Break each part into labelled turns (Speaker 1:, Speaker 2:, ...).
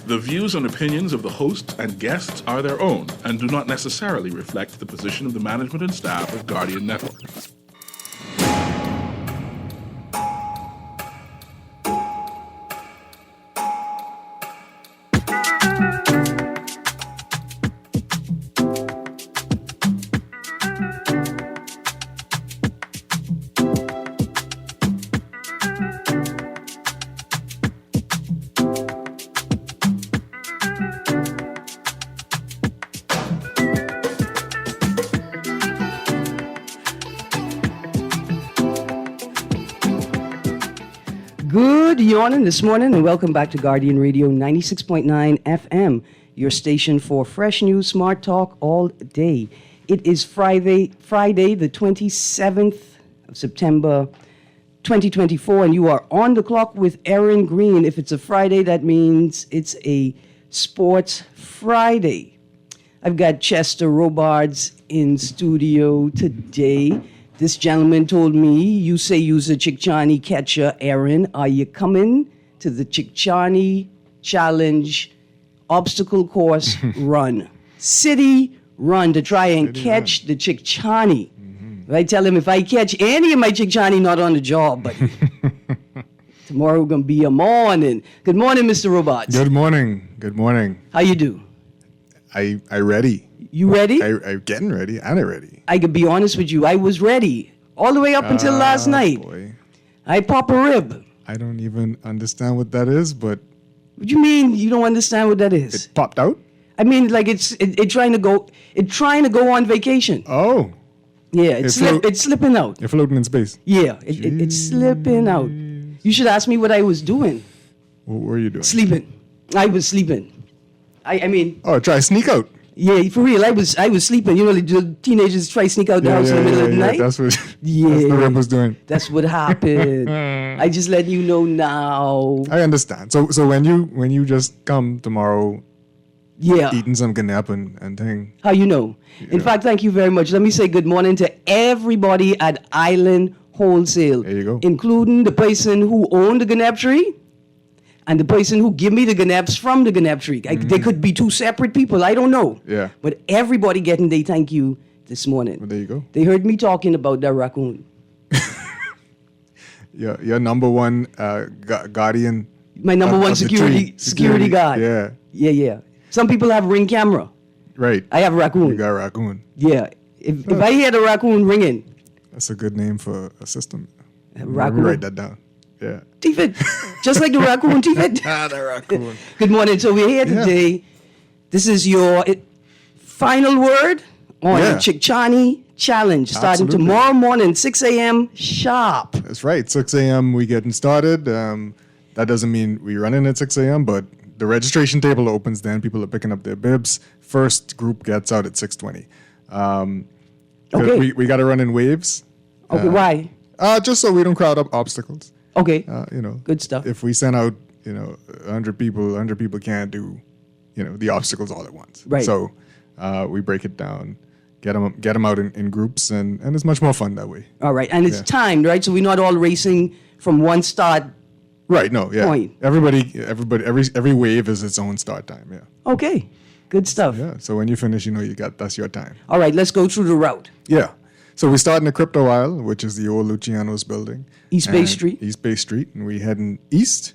Speaker 1: The views and opinions of the hosts and guests are their own and do not necessarily reflect the position of the management and staff of Guardian Network.
Speaker 2: Good morning this morning, and welcome back to Guardian Radio 96.9 FM, your station for fresh news, smart talk all day. It is Friday, the 27th of September, 2024, and you are on the clock with Erin, Greene. If it's a Friday, that means it's a Sports Friday. I've got Chester Robards in studio today. This gentleman told me, you say you's a Chickchani catcher, Erin. Are you coming to the Chickchani Challenge obstacle course run? City run to try and catch the Chickchani. Mm-hmm. I tell him if I catch any of my Chickchani, not on the job, but tomorrow going to be a morning. Good morning, Mr. Robots.
Speaker 3: Good morning. Good morning.
Speaker 2: How you do?
Speaker 3: I ready.
Speaker 2: You ready?
Speaker 3: I'm getting ready and I'm ready.
Speaker 2: I could be honest with you. I was ready all the way up until last night.
Speaker 3: Boy.
Speaker 2: I pop a rib.
Speaker 3: I don't even understand what that is, but
Speaker 2: What do you mean you don't understand what that is?
Speaker 3: it popped out.
Speaker 2: I mean, like it trying to go on vacation.
Speaker 3: Oh,
Speaker 2: Yeah, it's slipping out.
Speaker 3: you're floating in space.
Speaker 2: Yeah, it's slipping out. You should ask me what I was doing.
Speaker 3: What were you doing?
Speaker 2: Sleeping. I was sleeping. I mean,
Speaker 3: Oh, try sneak out.
Speaker 2: yeah, for real. I was sleeping. You know, the teenagers try to sneak out the house in the middle of the night.
Speaker 3: That's what.
Speaker 2: Yeah.
Speaker 3: That's what Rip was doing.
Speaker 2: That's what happened. I just let you know now.
Speaker 3: I understand. So when you just come tomorrow,
Speaker 2: Yeah.
Speaker 3: eating some ganap and thing.
Speaker 2: How you know? In fact, thank you very much. Let me say good morning to everybody at Island Wholesale.
Speaker 3: There you go.
Speaker 2: Including the person who owned the Ganap tree and the person who give me the Ganaps from the Ganap tree. They could be two separate people. I don't know.
Speaker 3: Yeah.
Speaker 2: But everybody getting they thank you this morning.
Speaker 3: Well, there you go.
Speaker 2: They heard me talking about that raccoon.
Speaker 3: Your number one guardian.
Speaker 2: My number
Speaker 3: of
Speaker 2: one
Speaker 3: the
Speaker 2: security
Speaker 3: tree.
Speaker 2: guard.
Speaker 3: Yeah.
Speaker 2: Yeah. Some people have Ring camera.
Speaker 3: Right.
Speaker 2: I have raccoon.
Speaker 3: You got raccoon.
Speaker 2: Yeah. If I hear the raccoon ringing,
Speaker 3: That's a good name for a system. Let me
Speaker 2: raccoon.
Speaker 3: write that down. Yeah.
Speaker 2: Tifit. Just like the raccoon, Tifit.
Speaker 3: The raccoon.
Speaker 2: Good morning. So we're here
Speaker 3: Yeah.
Speaker 2: today. This is your final word on
Speaker 3: Yeah.
Speaker 2: the Chickchani Challenge, starting
Speaker 3: Absolutely.
Speaker 2: tomorrow morning, 6 a.m. sharp.
Speaker 3: That's right. 6 a.m. we getting started. That doesn't mean we running at 6 a.m., but the registration table opens then. People are picking up their bibs. First group gets out at 6:20.
Speaker 2: Okay.
Speaker 3: We got to run in waves.
Speaker 2: Okay, why?
Speaker 3: Just so we don't crowd up obstacles.
Speaker 2: Okay,
Speaker 3: Good
Speaker 2: stuff.
Speaker 3: If we send out, 100 people can't do, the obstacles all at once.
Speaker 2: Right.
Speaker 3: So we break it down, get them out in groups, and it's much more fun that way.
Speaker 2: All right, and it's
Speaker 3: Yeah.
Speaker 2: timed, right? So we're not all racing from one start.
Speaker 3: Right. No. Yeah.
Speaker 2: Point.
Speaker 3: Everybody. Every wave is its own start time. Yeah.
Speaker 2: Okay, good stuff.
Speaker 3: Yeah. So when you finish, that's your time.
Speaker 2: All right, let's go through the route.
Speaker 3: Yeah. So we start in the Crypto Aisle, which is the old Luciano's building.
Speaker 2: East Bay
Speaker 3: And
Speaker 2: Street.
Speaker 3: East Bay Street, and we heading east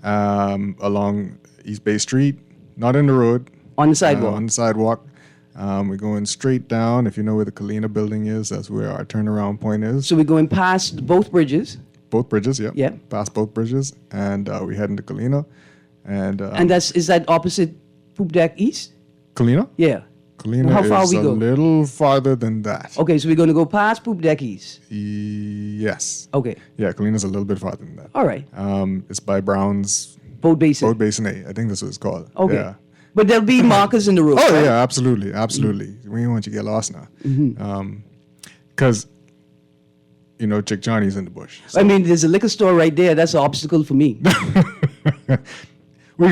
Speaker 3: along East Bay Street, not in the road.
Speaker 2: On the sidewalk.
Speaker 3: On the sidewalk. We're going straight down. If you know where the Kalina building is, that's where our turnaround point is.
Speaker 2: So we're going past both bridges.
Speaker 3: Both bridges, yeah.
Speaker 2: Yeah.
Speaker 3: Past both bridges, and we head into Kalina. And
Speaker 2: Is that opposite Poop Deck East?
Speaker 3: Kalina?
Speaker 2: Yeah.
Speaker 3: Kalina
Speaker 2: How far
Speaker 3: is
Speaker 2: we
Speaker 3: a
Speaker 2: go?
Speaker 3: little farther than that.
Speaker 2: Okay, so we're going to go past Poop Deck East.
Speaker 3: Yes.
Speaker 2: Okay.
Speaker 3: Yeah, Kalina's a little bit farther than that.
Speaker 2: All right.
Speaker 3: It's by Brown's
Speaker 2: Boat Basin.
Speaker 3: Boat Basin 8. I think that's what it's called.
Speaker 2: Okay.
Speaker 3: Yeah.
Speaker 2: But there'll be markers in the road.
Speaker 3: Oh,
Speaker 2: right?
Speaker 3: yeah, absolutely. We don't want you to get lost now. Because, Chick Johnny's in the bush. So.
Speaker 2: I mean, there's a liquor store right there. That's an obstacle for me.
Speaker 3: We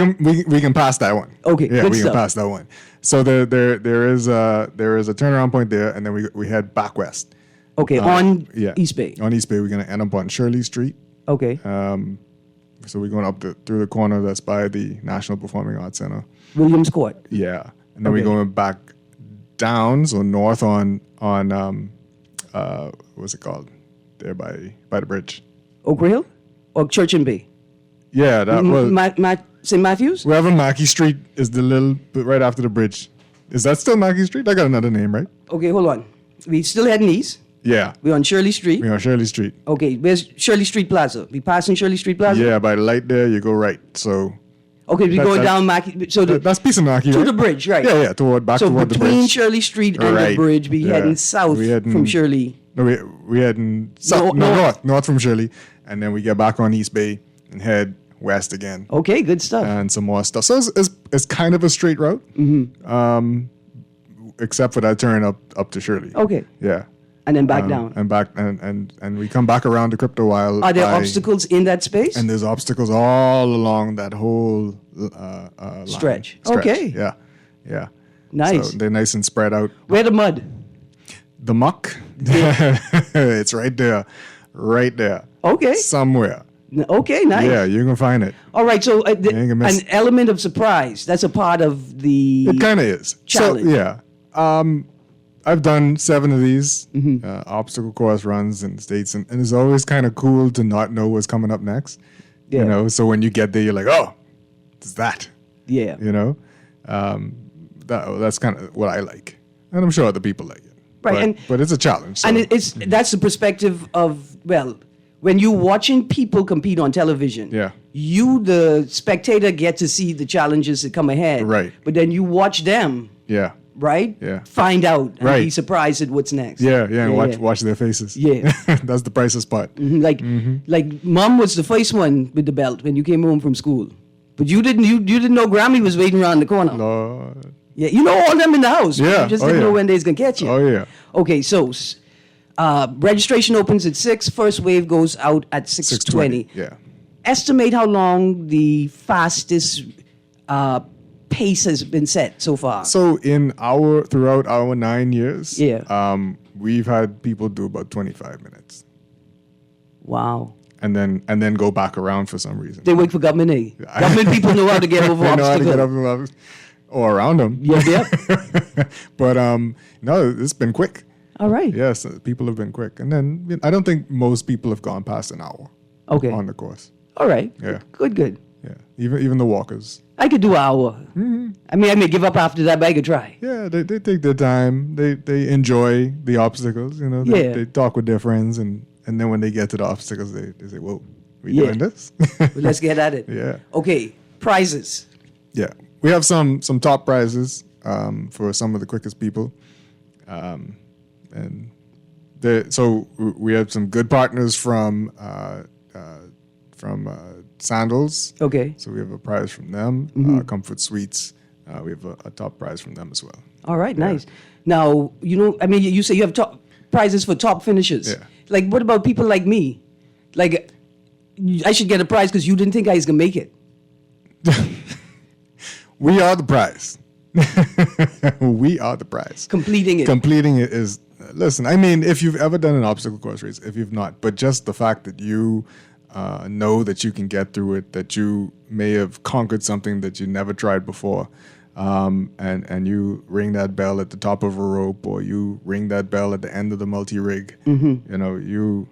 Speaker 3: can pass that one.
Speaker 2: Okay,
Speaker 3: Yeah,
Speaker 2: good
Speaker 3: we
Speaker 2: stuff.
Speaker 3: can pass that one. So there is a turnaround point there, and then we head back west.
Speaker 2: Okay, on
Speaker 3: Yeah.
Speaker 2: East Bay.
Speaker 3: On East Bay, we're gonna end up on Shirley Street.
Speaker 2: Okay.
Speaker 3: So we're going through the corner that's by the National Performing Arts Center.
Speaker 2: Williams Court.
Speaker 3: Yeah, and then
Speaker 2: Okay.
Speaker 3: we're going back down, so north on what's it called? There by the bridge.
Speaker 2: Oak Hill? Or Church and Bay?
Speaker 3: Yeah, that was
Speaker 2: St. Matthews?
Speaker 3: wherever Mackey Street is, the little bit right after the bridge. Is that still Mackey Street? I got another name, right?
Speaker 2: Okay, hold on. We still heading east.
Speaker 3: Yeah,
Speaker 2: We're on Shirley Street.
Speaker 3: we're on Shirley Street.
Speaker 2: Okay, where's Shirley Street Plaza? We passing Shirley Street Plaza?
Speaker 3: Yeah, by the light there, you go right. So
Speaker 2: Okay, we're going
Speaker 3: that-
Speaker 2: down Mackey. So
Speaker 3: that's piece of Mackey,
Speaker 2: to
Speaker 3: right?
Speaker 2: the bridge, right?
Speaker 3: Yeah, yeah, toward
Speaker 2: So
Speaker 3: the
Speaker 2: between
Speaker 3: bridge.
Speaker 2: Shirley Street and the
Speaker 3: Right,
Speaker 2: bridge, we
Speaker 3: yeah.
Speaker 2: heading south
Speaker 3: We heading-
Speaker 2: from Shirley.
Speaker 3: No, we heading south,
Speaker 2: north.
Speaker 3: north from Shirley, and then we get back on East Bay and head west again,
Speaker 2: Okay, good stuff.
Speaker 3: and some more stuff. So it's kind of a straight route, except for that turn up to Shirley.
Speaker 2: Okay,
Speaker 3: Yeah,
Speaker 2: and then back down.
Speaker 3: and back and we come back around to Crypto Wild.
Speaker 2: Are there
Speaker 3: by-
Speaker 2: obstacles in that space?
Speaker 3: And there's obstacles all along that whole line.
Speaker 2: Stretch. Okay.
Speaker 3: Yeah, yeah.
Speaker 2: Nice.
Speaker 3: So they're nice and spread out.
Speaker 2: Where the mud?
Speaker 3: The muck, it's right there,
Speaker 2: Okay.
Speaker 3: somewhere.
Speaker 2: Okay, nice.
Speaker 3: Yeah, you can find it.
Speaker 2: All right, so
Speaker 3: ain't gonna miss-
Speaker 2: an element of surprise, that's a part of the...
Speaker 3: It kind of is.
Speaker 2: Challenge.
Speaker 3: So, yeah. I've done 7 of these
Speaker 2: Mm-hmm.
Speaker 3: obstacle course runs in the States, and it's always kind of cool to not know what's coming up next.
Speaker 2: Yeah.
Speaker 3: You know, so when you get there, you're like, oh, it's that.
Speaker 2: Yeah.
Speaker 3: You know, that's kind of what I like, and I'm sure other people like it.
Speaker 2: Right,
Speaker 3: but it's a challenge. So.
Speaker 2: And that's the perspective of, well, when you're watching people compete on television,
Speaker 3: Yeah.
Speaker 2: you, the spectator, get to see the challenges that come ahead.
Speaker 3: Right.
Speaker 2: But then you watch them,
Speaker 3: yeah,
Speaker 2: right?
Speaker 3: Yeah.
Speaker 2: Find out and be
Speaker 3: Right.
Speaker 2: surprised at what's next.
Speaker 3: yeah, and watch their faces.
Speaker 2: Yeah.
Speaker 3: That's the priceless part.
Speaker 2: Like, like Mom was the first one with the belt when you came home from school. But you didn't know Grammy was waiting around the corner.
Speaker 3: Lord.
Speaker 2: Yeah, you know all them in the house.
Speaker 3: Yeah.
Speaker 2: You just
Speaker 3: Oh,
Speaker 2: didn't
Speaker 3: yeah.
Speaker 2: know when they was going to catch you.
Speaker 3: Oh yeah.
Speaker 2: Okay, so registration opens at 6. First wave goes out at 6:20.
Speaker 3: Yeah.
Speaker 2: Estimate how long the fastest pace has been set so far.
Speaker 3: So throughout our 9 years,
Speaker 2: Yeah.
Speaker 3: we've had people do about 25 minutes,
Speaker 2: Wow.
Speaker 3: and then go back around for some reason.
Speaker 2: They wait for government aid. Government people know how to get over
Speaker 3: They know how to get
Speaker 2: obstacles.
Speaker 3: up and or around them.
Speaker 2: Yep, yep.
Speaker 3: But no, it's been quick.
Speaker 2: All right.
Speaker 3: Yes, people have been quick, and then I don't think most people have gone past an hour
Speaker 2: Okay.
Speaker 3: on the course.
Speaker 2: All right.
Speaker 3: Yeah.
Speaker 2: Good.
Speaker 3: Yeah, even the walkers.
Speaker 2: I could do an hour. I mean, I may give up after that, but I could try.
Speaker 3: Yeah, they take their time. They enjoy the obstacles. You know,
Speaker 2: Yeah.
Speaker 3: they talk with their friends, and then when they get to the obstacles, they say, "Whoa, we
Speaker 2: Yeah.
Speaker 3: doing this?"
Speaker 2: But let's get at it.
Speaker 3: Yeah.
Speaker 2: Okay. Prizes.
Speaker 3: Yeah, we have some top prizes for some of the quickest people, and so we have some good partners from Sandals.
Speaker 2: Okay.
Speaker 3: So we have a prize from them. Comfort Suites, we have a top prize from them as well.
Speaker 2: All right. Nice. Now, I mean, you say you have top prizes for top finishers.
Speaker 3: Yeah.
Speaker 2: Like, what about people like me? Like, I should get a prize because you didn't think I was going to make it.
Speaker 3: We are the prize. We are the prize.
Speaker 2: Completing it.
Speaker 3: Completing it is, listen, I mean, if you've ever done an obstacle course race, if you've not, but just the fact that you know that you can get through it, that you may have conquered something that you never tried before, and you ring that bell at the top of a rope, or you ring that bell at the end of the multi-rig, you know, you're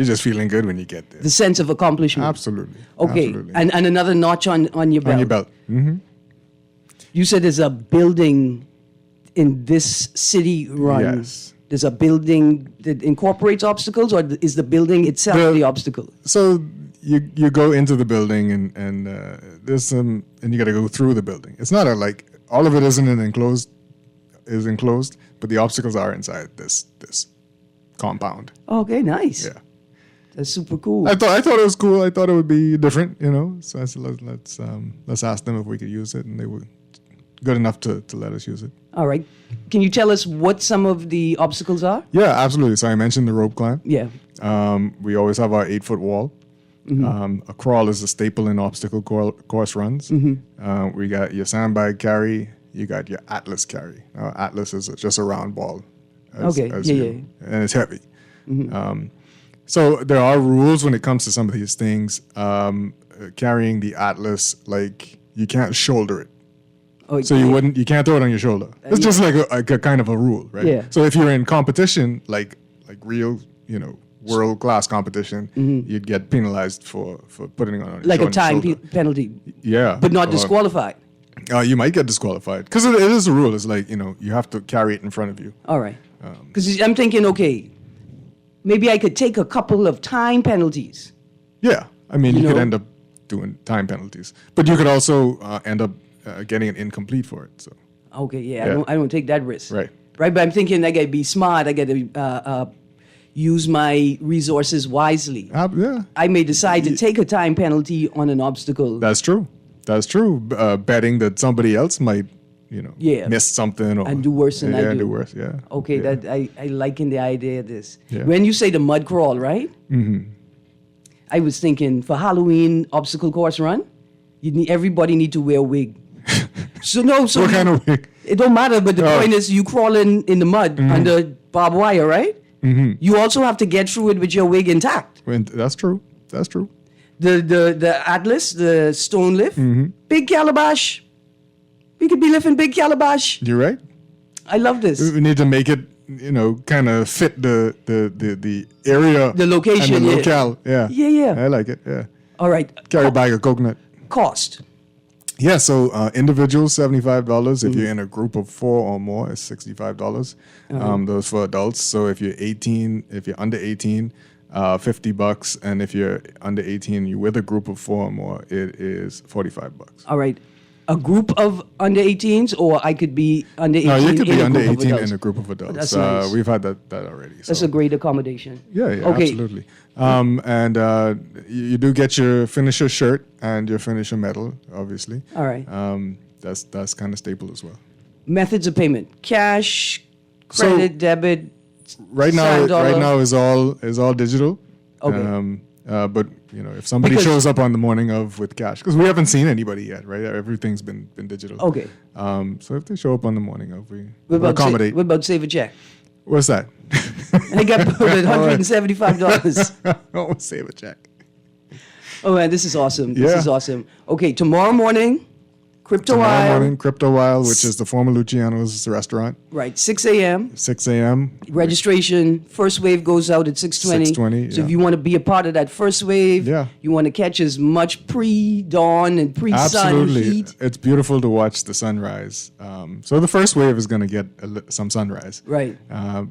Speaker 3: just feeling good when you get there.
Speaker 2: the sense of accomplishment.
Speaker 3: Absolutely.
Speaker 2: Okay.
Speaker 3: Absolutely.
Speaker 2: And another notch on your belt.
Speaker 3: On your belt. Mm-hmm.
Speaker 2: You said there's a building in this city run.
Speaker 3: Yes.
Speaker 2: There's a building that incorporates obstacles, or is the building itself the obstacle?
Speaker 3: So you go into the building and there's some, and you got to go through the building. It's not all of it isn't enclosed, but the obstacles are inside this compound.
Speaker 2: Okay, nice.
Speaker 3: Yeah.
Speaker 2: That's super cool.
Speaker 3: I thought it was cool. I thought it would be different, you know. So I said let's ask them if we could use it, and they were good enough to let us use it.
Speaker 2: All right. Can you tell us what some of the obstacles are?
Speaker 3: Yeah, absolutely. So I mentioned the rope climb.
Speaker 2: Yeah.
Speaker 3: We always have our 8-foot wall. A crawl is a staple in obstacle course runs. We got your sandbag carry. You got your Atlas carry. Atlas is just a round ball.
Speaker 2: Okay. Yeah.
Speaker 3: And it's heavy. So there are rules when it comes to some of these things. carrying the Atlas, like you can't shoulder it.
Speaker 2: Oh,
Speaker 3: So you can't throw it on your shoulder. It's just like a kind of a rule, right?
Speaker 2: Yeah.
Speaker 3: So if you're in competition, like real, world class competition, you'd get penalized for putting it on your
Speaker 2: like a time
Speaker 3: shoulder.
Speaker 2: penalty,
Speaker 3: Yeah.
Speaker 2: but not disqualified.
Speaker 3: You might get disqualified because it is a rule. It's like, you have to carry it in front of you.
Speaker 2: All right. Because I'm thinking, okay, maybe I could take a couple of time penalties.
Speaker 3: Yeah. I mean,
Speaker 2: You
Speaker 3: you could
Speaker 2: know?
Speaker 3: end up doing time penalties, but you could also end up getting it incomplete for it. So,
Speaker 2: Okay, yeah,
Speaker 3: Yeah.
Speaker 2: I don't take that risk.
Speaker 3: Right.
Speaker 2: Right, but I'm thinking I gotta be smart. I gotta use my resources wisely.
Speaker 3: yeah,
Speaker 2: I may decide to take a time penalty on an obstacle.
Speaker 3: that's true. That's true. Betting that somebody else might,
Speaker 2: Yeah.
Speaker 3: miss something or
Speaker 2: And do worse than I
Speaker 3: yeah,
Speaker 2: do.
Speaker 3: do worse. Yeah.
Speaker 2: Okay,
Speaker 3: Yeah.
Speaker 2: that I liken the idea of this.
Speaker 3: Yeah.
Speaker 2: When you say the mud crawl, right? Mm-hmm. I was thinking for Halloween obstacle course run, everybody need to wear a wig. So
Speaker 3: What kind of wig?
Speaker 2: It don't matter, but the
Speaker 3: Oh.
Speaker 2: point is you crawl in the mud under barbed wire, right? Mm-hmm. You also have to get through it with your wig intact.
Speaker 3: That's true. That's true.
Speaker 2: The Atlas, the stone lift,
Speaker 3: Mm-hmm.
Speaker 2: big calabash. We could be lifting big calabash.
Speaker 3: You're right.
Speaker 2: I love this.
Speaker 3: We need to make it, kind of fit the area,
Speaker 2: The location,
Speaker 3: and the
Speaker 2: yeah.
Speaker 3: locale. Yeah.
Speaker 2: Yeah, yeah.
Speaker 3: I like it. Yeah.
Speaker 2: All right.
Speaker 3: Carry a bag of coconut.
Speaker 2: Cost.
Speaker 3: Yeah, so individuals $75.
Speaker 2: Mm-hmm.
Speaker 3: If you're in a group of 4 or more, it's $65. Those for adults. So if you're under 18, $50, and if you're under 18, you're with a group of 4 or more, it is $45.
Speaker 2: All right. A group of under 18s, or I could be under 18
Speaker 3: No, you could
Speaker 2: in
Speaker 3: be
Speaker 2: a
Speaker 3: under
Speaker 2: group of
Speaker 3: 18
Speaker 2: adults.
Speaker 3: in a group of adults.
Speaker 2: That's nice.
Speaker 3: We've had that already.
Speaker 2: That's
Speaker 3: so.
Speaker 2: a great accommodation.
Speaker 3: Yeah,
Speaker 2: Okay.
Speaker 3: absolutely. And you do get your finisher shirt and your finisher medal, obviously.
Speaker 2: All right.
Speaker 3: That's kind of staple as well.
Speaker 2: Methods of payment: cash,
Speaker 3: So-
Speaker 2: credit, debit.
Speaker 3: Right
Speaker 2: $7.
Speaker 3: now is all digital.
Speaker 2: Okay.
Speaker 3: But if somebody
Speaker 2: Because-
Speaker 3: shows up on the morning of with cash, because we haven't seen anybody yet, right? Everything's been digital.
Speaker 2: Okay.
Speaker 3: So if they show up on the morning of, we
Speaker 2: What about
Speaker 3: accommodate.
Speaker 2: what about save a check?
Speaker 3: What's that?
Speaker 2: I got put at $175.
Speaker 3: Oh, save a check.
Speaker 2: Oh man, this is awesome. This
Speaker 3: Yeah.
Speaker 2: is awesome. Okay, tomorrow morning, Crypto
Speaker 3: Tomorrow
Speaker 2: Isle,
Speaker 3: morning, Crypto Isle, which is the former Luciano's restaurant,
Speaker 2: right? 6 a.m.
Speaker 3: 6 a.m.
Speaker 2: Registration. First wave goes out at 6:20.
Speaker 3: 6:20,
Speaker 2: So if
Speaker 3: yeah.
Speaker 2: you want to be a part of that first wave,
Speaker 3: Yeah.
Speaker 2: you want to catch as much pre-dawn and pre-sun
Speaker 3: Absolutely.
Speaker 2: heat.
Speaker 3: It's beautiful to watch the sunrise. So the first wave is going to get some sunrise.
Speaker 2: Right.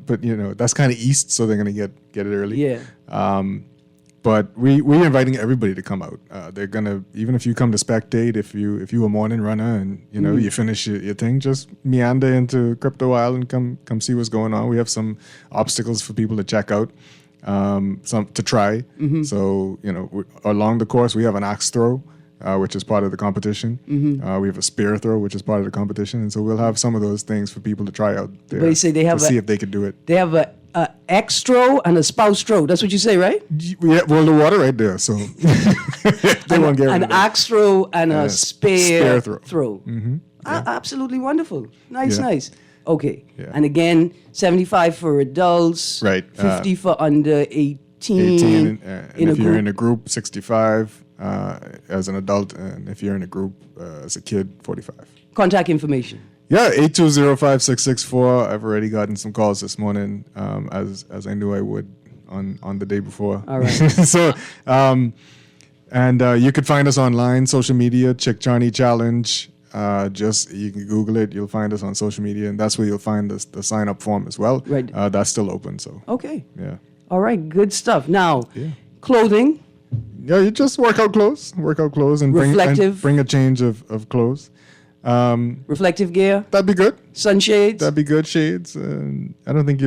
Speaker 3: But that's kind of east, so they're going to get it early.
Speaker 2: Yeah.
Speaker 3: But we're inviting everybody to come out. They're gonna, even if you come to spectate, if you a morning runner and you finish your thing, just meander into Crypto Isle and come see what's going on. We have some obstacles for people to check out, some to try. So along the course we have an axe throw, which is part of the competition. We have a spear throw, which is part of the competition, and so we'll have some of those things for people to try out there.
Speaker 2: But you say they have
Speaker 3: to see if they could do it.
Speaker 2: They have a extro and a spouse throw. That's what you say, right?
Speaker 3: Yeah, well, the water right there, so they won't get rid
Speaker 2: An
Speaker 3: of that.
Speaker 2: axe throw and a spear
Speaker 3: spear
Speaker 2: throw. Absolutely wonderful. Nice,
Speaker 3: Yeah.
Speaker 2: nice. Okay.
Speaker 3: Yeah.
Speaker 2: And again, 75 for adults.
Speaker 3: Right,
Speaker 2: 50 for under 18.
Speaker 3: 18, and if you're
Speaker 2: group.
Speaker 3: in a group, 65 as an adult, and if you're in a group as a kid, 45.
Speaker 2: Contact information.
Speaker 3: Yeah, 820-5664. I've already gotten some calls this morning, as I knew I would on the day before.
Speaker 2: All right.
Speaker 3: So, and you could find us online, social media, Chick Charney Challenge. You can Google it. You'll find us on social media, and that's where you'll find the sign up form as well.
Speaker 2: Right.
Speaker 3: That's still open. So
Speaker 2: Okay.
Speaker 3: yeah.
Speaker 2: All right. Good stuff. Now,
Speaker 3: Yeah.
Speaker 2: clothing.
Speaker 3: Yeah, you just workout clothes, and
Speaker 2: Reflective.
Speaker 3: bring a change of clothes.
Speaker 2: Reflective gear.
Speaker 3: That'd be good.
Speaker 2: Sunshades.
Speaker 3: That'd be good. Shades. I don't think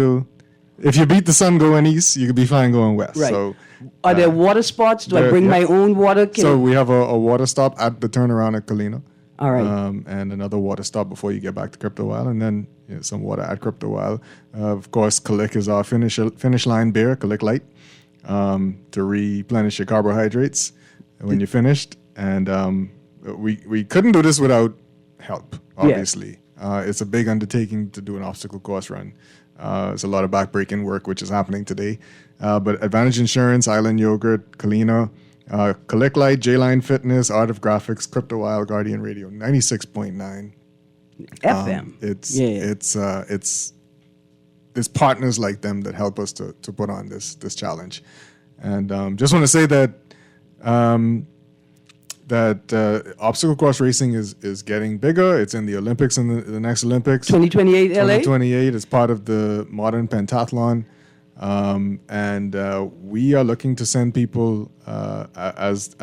Speaker 3: if you beat the sun going east, you could be fine going west.
Speaker 2: Right.
Speaker 3: So,
Speaker 2: Are there water spots? Do I
Speaker 3: there-
Speaker 2: bring
Speaker 3: yeah.
Speaker 2: my own water?
Speaker 3: so we have a water stop at the turnaround at Kalina.
Speaker 2: All right.
Speaker 3: And another water stop before you get back to Crypto Isle, and then some water at Crypto Isle. Of course, Kalik is our finish line beer, Kalik Light, to replenish your carbohydrates when you're finished. And we couldn't do this without help, obviously. It's a big undertaking to do an obstacle course run. It's a lot of backbreaking work, which is happening today. But Advantage Insurance, Island Yogurt, Kalina, Collect Light, J-Line Fitness, Art of Graphics, Crypto Wild, Guardian Radio, 96.9.
Speaker 2: FM.
Speaker 3: It's partners like them that help us to put on this challenge. And just want to say that obstacle course racing is getting bigger. It's in the Olympics in the next Olympics.
Speaker 2: 2028 LA?
Speaker 3: 2028 is part of the modern pentathlon. And we are looking to send people as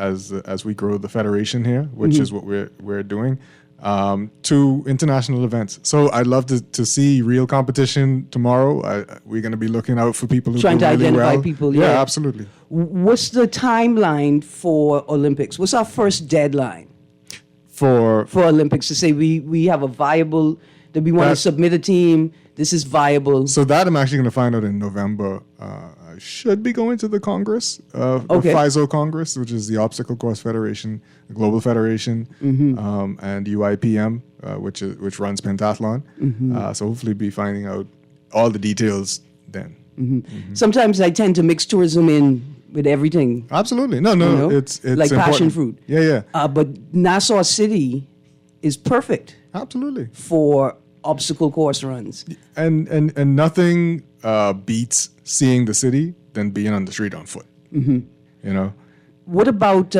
Speaker 3: we grow the federation here, which is what we're doing, to international events. So I'd love to see real competition tomorrow. We're going to be looking out for people who
Speaker 2: Trying
Speaker 3: do
Speaker 2: to
Speaker 3: really
Speaker 2: identify
Speaker 3: well.
Speaker 2: people,
Speaker 3: Yeah,
Speaker 2: yeah.
Speaker 3: absolutely.
Speaker 2: What's the timeline for Olympics? What's our first deadline
Speaker 3: For
Speaker 2: Olympics to say we have a viable, that we want to submit a team, this is viable?
Speaker 3: So that I'm actually going to find out in November. I should be going to the Congress, the FISO Congress, which is the Obstacle Course Federation, the Global Federation, and UIPM, which runs pentathlon. So hopefully be finding out all the details then.
Speaker 2: Sometimes I tend to mix tourism in with everything.
Speaker 3: Absolutely. No,
Speaker 2: You know?
Speaker 3: it's
Speaker 2: like
Speaker 3: important.
Speaker 2: passion fruit.
Speaker 3: Yeah.
Speaker 2: But Nassau City is perfect
Speaker 3: Absolutely.
Speaker 2: for obstacle course runs.
Speaker 3: And nothing beats seeing the city than being on the street on foot. You know?
Speaker 2: What about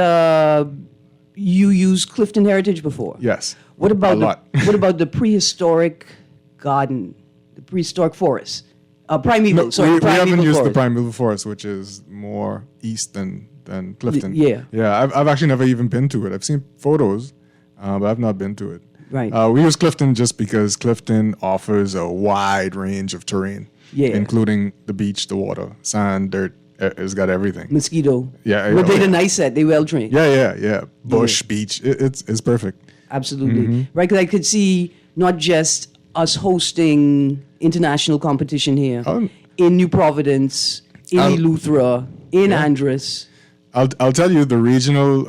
Speaker 2: you used Clifton Heritage before?
Speaker 3: Yes.
Speaker 2: What about
Speaker 3: A lot.
Speaker 2: what about the prehistoric garden, the prehistoric forest? Primeval.
Speaker 3: We
Speaker 2: primeval
Speaker 3: haven't used the
Speaker 2: forest.
Speaker 3: primeval forest, which is more east than Clifton.
Speaker 2: Yeah.
Speaker 3: I've actually never even been to it. I've seen photos, but I've not been to it.
Speaker 2: Right.
Speaker 3: We use Clifton just because Clifton offers a wide range of terrain, including the beach, the water, sand, dirt. It's got everything.
Speaker 2: Mosquito.
Speaker 3: Yeah,
Speaker 2: But they're
Speaker 3: yeah.
Speaker 2: the nice set. They well trained.
Speaker 3: Yeah. Bush, beach. It's perfect.
Speaker 2: Absolutely. Right, because I could see not just us hosting international competition here in New Providence, in Eleuthera, in Andros.
Speaker 3: I'll tell you the regional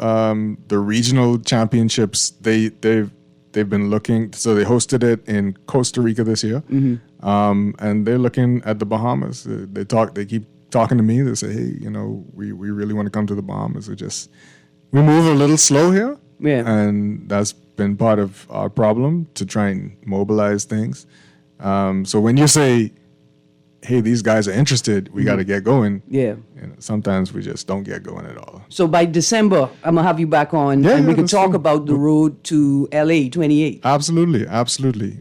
Speaker 3: championships. They've been looking. So they hosted it in Costa Rica this year, and they're looking at the Bahamas. They keep talking to me. They say, hey, we really want to come to the Bahamas. We move a little slow here, and that's been part of our problem to try and mobilize things. So when you say, hey, these guys are interested, we got to get going.
Speaker 2: Yeah.
Speaker 3: Sometimes we just don't get going at all.
Speaker 2: So by December, I'm going to have you back on and we can
Speaker 3: that's
Speaker 2: talk
Speaker 3: fine.
Speaker 2: about the road to LA 28.
Speaker 3: Absolutely.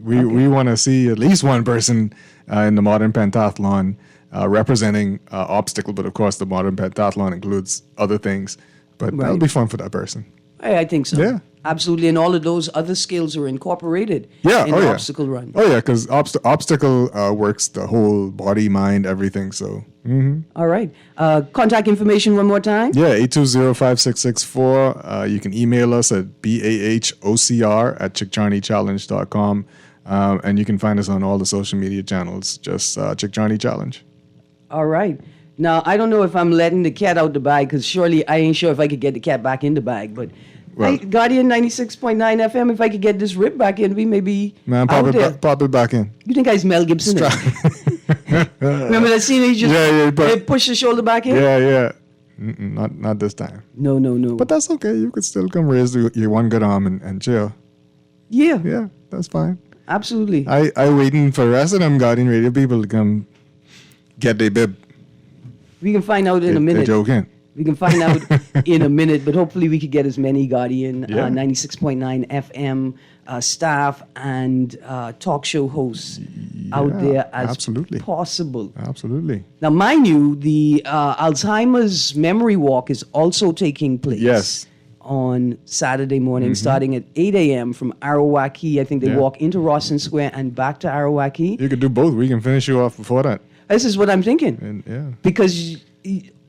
Speaker 3: We want to see at least one person in the modern pentathlon representing obstacle, but of course the modern pentathlon includes other things. But that'll be fun for that person.
Speaker 2: I think so.
Speaker 3: Yeah.
Speaker 2: Absolutely. And all of those other skills are incorporated in the obstacle run.
Speaker 3: Oh, yeah, because obstacle works the whole body, mind, everything. So,
Speaker 2: All right. Contact information one more time.
Speaker 3: yeah, 820-5664. You can email us at bahocr@chickjohnnychallenge.com. And you can find us on all the social media channels, just Chick Johnny Challenge.
Speaker 2: All right. Now, I don't know if I'm letting the cat out the bag because surely I ain't sure if I could get the cat back in the bag. But Guardian 96.9 FM, if I could get this rip back in, we may be
Speaker 3: Man,
Speaker 2: out there.
Speaker 3: pop it back in.
Speaker 2: You think I Mel Gibson? Remember that scene? He just they push the shoulder back in?
Speaker 3: Yeah. Not this time.
Speaker 2: No.
Speaker 3: But that's okay. You could still come raise your one good arm and chill.
Speaker 2: Yeah,
Speaker 3: Yeah, that's fine.
Speaker 2: absolutely.
Speaker 3: I waiting for the rest of them Guardian Radio people to come get their bib.
Speaker 2: We can find out in a
Speaker 3: They're
Speaker 2: minute.
Speaker 3: joking.
Speaker 2: We can find out in a minute, but hopefully we could get as many Guardian 96.9 FM staff and talk show hosts out there as
Speaker 3: absolutely.
Speaker 2: possible.
Speaker 3: Absolutely.
Speaker 2: Now, mind you, the Alzheimer's Memory Walk is also taking place.
Speaker 3: Yes.
Speaker 2: On Saturday morning, starting at 8 a.m. from Arawaki. I think they walk into Rawson Square and back to Arawaki.
Speaker 3: You could do both. We can finish you off before that.
Speaker 2: This is what I'm thinking.
Speaker 3: And
Speaker 2: Because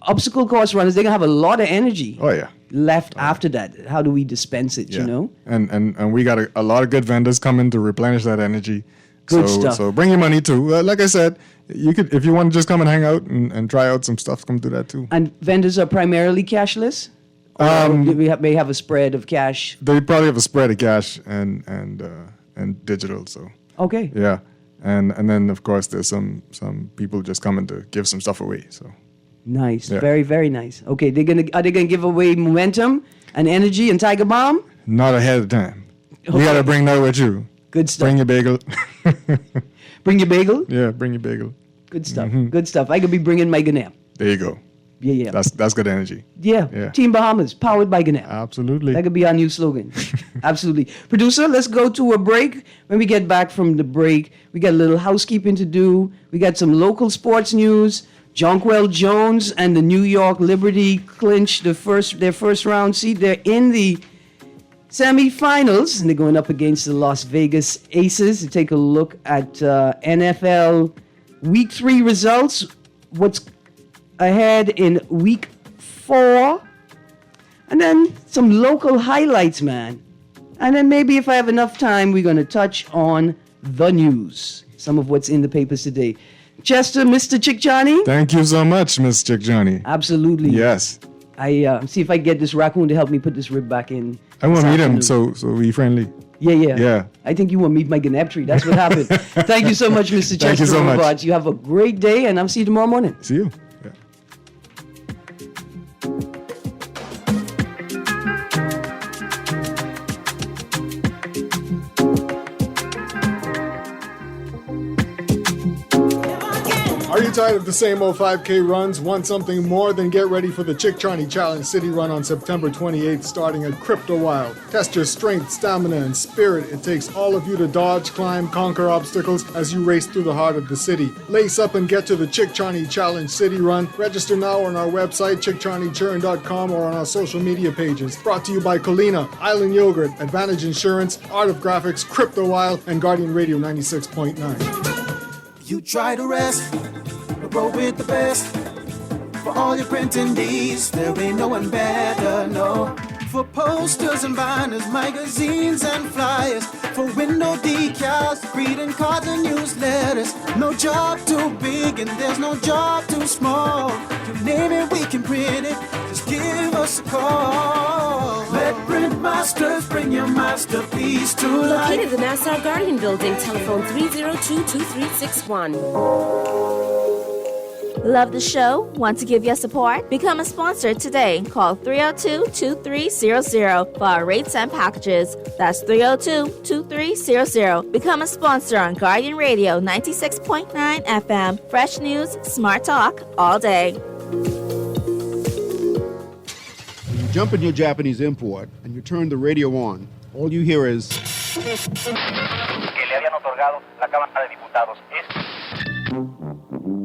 Speaker 2: obstacle course runners, they're going to have a lot of energy
Speaker 3: Oh yeah.
Speaker 2: left after that. How do we dispense it,
Speaker 3: Yeah.
Speaker 2: you know?
Speaker 3: And we got a lot of good vendors coming to replenish that energy.
Speaker 2: Good
Speaker 3: so,
Speaker 2: stuff.
Speaker 3: So bring your money too. Like I said, you could, if you want to just come and hang out and try out some stuff, come do that too.
Speaker 2: And vendors are primarily cashless? Or do we may have a spread of cash?
Speaker 3: They probably have a spread of cash and digital. So
Speaker 2: Okay.
Speaker 3: yeah, and then of course there's some people just coming to give some stuff away. So
Speaker 2: Nice.
Speaker 3: Yeah.
Speaker 2: Very, very nice. Okay, are they gonna give away momentum and energy and Tiger Bomb?
Speaker 3: Not ahead of time.
Speaker 2: Okay.
Speaker 3: You got to bring that with you.
Speaker 2: Good stuff.
Speaker 3: Bring your bagel.
Speaker 2: Bring your bagel?
Speaker 3: Yeah, bring your bagel.
Speaker 2: Good stuff. Good stuff. I could be bringing my Gannett.
Speaker 3: There you go.
Speaker 2: Yeah.
Speaker 3: That's good energy.
Speaker 2: Yeah.
Speaker 3: Yeah.
Speaker 2: Team Bahamas, powered by Gannett.
Speaker 3: Absolutely.
Speaker 2: That could be our new slogan. Absolutely. Producer, let's go to a break. When we get back from the break, we got a little housekeeping to do. We got some local sports news. Jonquel Jones and the New York Liberty clinched their first round seat. They're in the semifinals, and they're going up against the Las Vegas Aces. To take a look at NFL Week 3 results. What's ahead in Week 4. And then some local highlights, man. And then maybe if I have enough time, we're going to touch on the news. Some of what's in the papers today. Chester, Mr. Chick Johnny?
Speaker 3: Thank you so much, Miss Chick Johnny.
Speaker 2: Absolutely.
Speaker 3: Yes.
Speaker 2: I see if I get this raccoon to help me put this rib back in.
Speaker 3: I want to
Speaker 2: this
Speaker 3: meet him,
Speaker 2: afternoon.
Speaker 3: so we friendly.
Speaker 2: Yeah.
Speaker 3: Yeah.
Speaker 2: I think you want to meet my Gannett tree. That's what happened. Thank you so much, Mr. Chester.
Speaker 3: Thank you so much.
Speaker 2: Robart. You have a great day, and I'll see you tomorrow morning.
Speaker 3: See you. Yeah. Are you tired of the same old 5K runs? Want something more? Then get ready for the Chick Charney Challenge City Run on September 28th, starting at Crypto Wild. Test your strength, stamina, and spirit. It takes all of you to dodge, climb, conquer obstacles as you race through the heart of the city. Lace up and get to the Chick Charney Challenge City Run. Register now on our website, chickcharneychurn.com, or on our social media pages. Brought to you by Colina, Island Yogurt, Advantage Insurance, Art of Graphics, Crypto Wild, and Guardian Radio 96.9.
Speaker 4: You try to rest, but roll with the best. For all your printing needs, there ain't no one better, no. For posters and banners, magazines and flyers. For window decals, greeting cards and newsletters. No job too big and there's no job too small. You name it, we can print it. Just give us a call. Let Print Masters bring your masterpiece to life.
Speaker 5: Located in the Nassau Guardian Building, telephone 302-2361.
Speaker 6: Love the show? Want to give your support? Become a sponsor today. Call 302-2300 for our rates and packages. That's 302-2300. Become a sponsor on Guardian Radio 96.9 FM. Fresh news, smart talk, all day.
Speaker 7: When you jump in your Japanese import and you turn the radio on, all you hear is...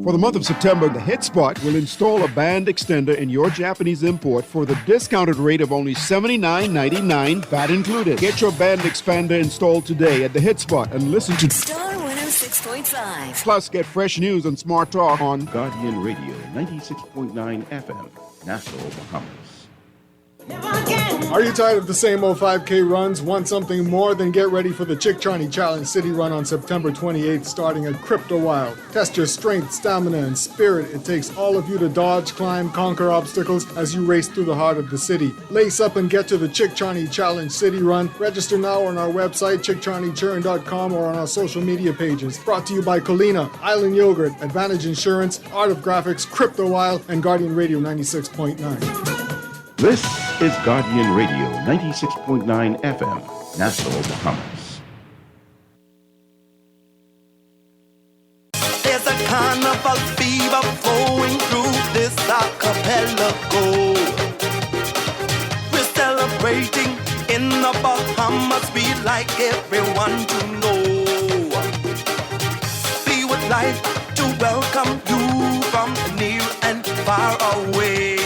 Speaker 7: For the month of September, the Hit Spot will install a band extender in your Japanese import for the discounted rate of only $79.99, VAT included. Get your band expander installed today at the Hit Spot and listen to
Speaker 5: Star 106.5.
Speaker 7: Plus get fresh news and smart talk on
Speaker 8: Guardian Radio 96.9 FM, Nassau, Bahamas.
Speaker 3: Are you tired of the same old 5K runs? Want something more? Then get ready for the Chick Charney Challenge City Run on September 28th, starting at Crypto Wild. Test your strength, stamina, and spirit. It takes all of you to dodge, climb, conquer obstacles as you race through the heart of the city. Lace up and get to the Chick Charney Challenge City Run. Register now on our website, chickcharneychurn.com, or on our social media pages. Brought to you by Colina, Island Yogurt, Advantage Insurance, Art of Graphics, Crypto Wild, and Guardian Radio 96.9.
Speaker 8: This is Guardian Radio 96.9 FM, Nassau, Bahamas.
Speaker 4: There's a carnival fever flowing through this archipelago. We're celebrating in the Bahamas. We'd like everyone to know. We would like to welcome you from near and far away.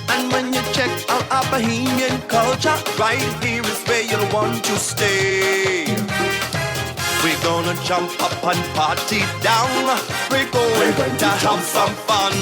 Speaker 4: And when you check out our Bahamian culture, right here is where you'll want to stay. We're gonna jump up and party down. We're going to have some fun.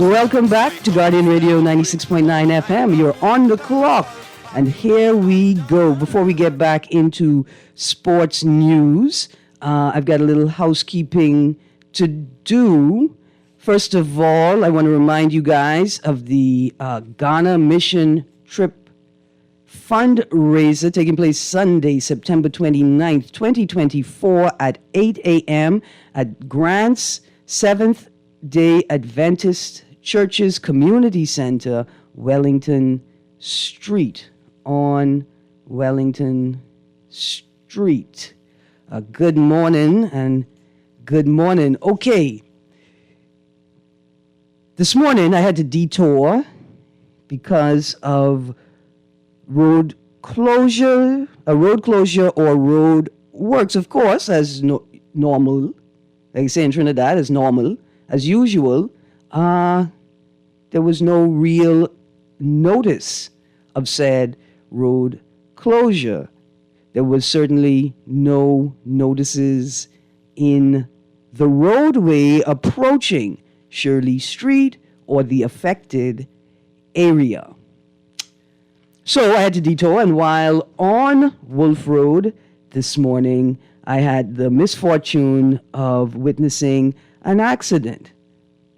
Speaker 2: Welcome back to Guardian Radio 96.9 FM. You're on the clock. And here we go. Before we get back into sports news, I've got a little housekeeping to do. First of all, I want to remind you guys of the Ghana Mission Trip fundraiser taking place Sunday, September 29th, 2024 at 8 a.m. at Grant's 7th Seventh-day Adventist Church's Community Center, Wellington Street, on Wellington Street. Good morning and good morning. Okay. This morning I had to detour because of road closure or road works. Of course, as normal, like I say in Trinidad, as normal, as usual, there was no real notice of said road closure. There was certainly no notices in the roadway approaching Shirley Street or the affected area. So I had to detour, and while on Wolf Road this morning, I had the misfortune of witnessing an accident.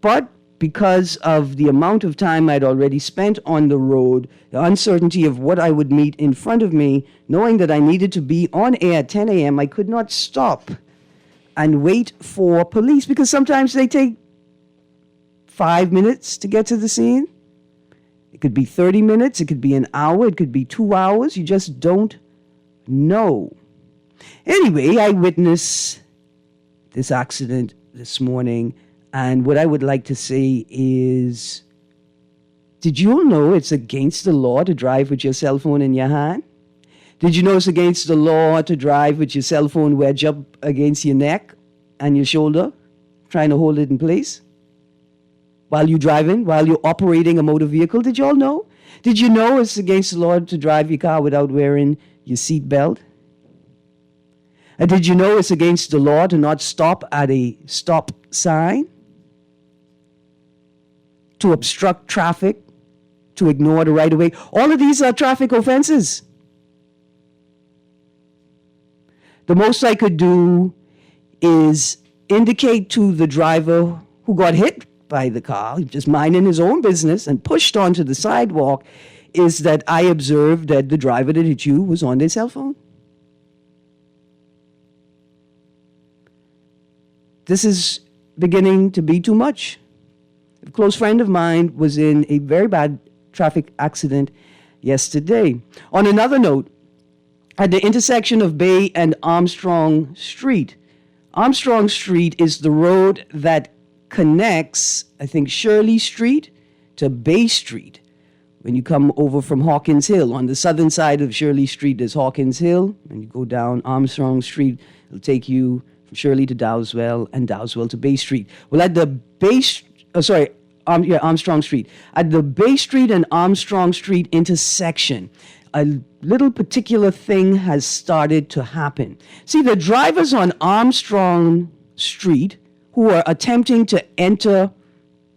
Speaker 2: But because of the amount of time I'd already spent on the road, the uncertainty of what I would meet in front of me, knowing that I needed to be on air at 10 a.m., I could not stop and wait for police, because sometimes they take 5 minutes to get to the scene. It could be 30 minutes, it could be an hour, it could be 2 hours. You just don't know. Anyway, I witnessed this accident this morning, and what I would like to say is, did you all know it's against the law to drive with your cell phone in your hand? Did you know it's against the law to drive with your cell phone wedged up against your neck and your shoulder, trying to hold it in place? While you're driving, while you're operating a motor vehicle, did you all know? Did you know it's against the law to drive your car without wearing your seat belt? And did you know it's against the law to not stop at a stop sign? To obstruct traffic? To ignore the right-of-way? All of these are traffic offenses. The most I could do is indicate to the driver who got hit by the car, just minding his own business and pushed onto the sidewalk, is that I observed that the driver that hit you was on their cell phone. This is beginning to be too much. A close friend of mine was in a very bad traffic accident yesterday. On another note, at the intersection of Bay and Armstrong Street. Armstrong Street is the road that connects, I think, Shirley Street to Bay Street. When you come over from Hawkins Hill, on the southern side of Shirley Street, there's Hawkins Hill. When you go down Armstrong Street, it'll take you from Shirley to Dowswell and Dowswell to Bay Street. Well, at the Armstrong Street. At the Bay Street and Armstrong Street intersection, a little particular thing has started to happen. See, the drivers on Armstrong Street who are attempting to enter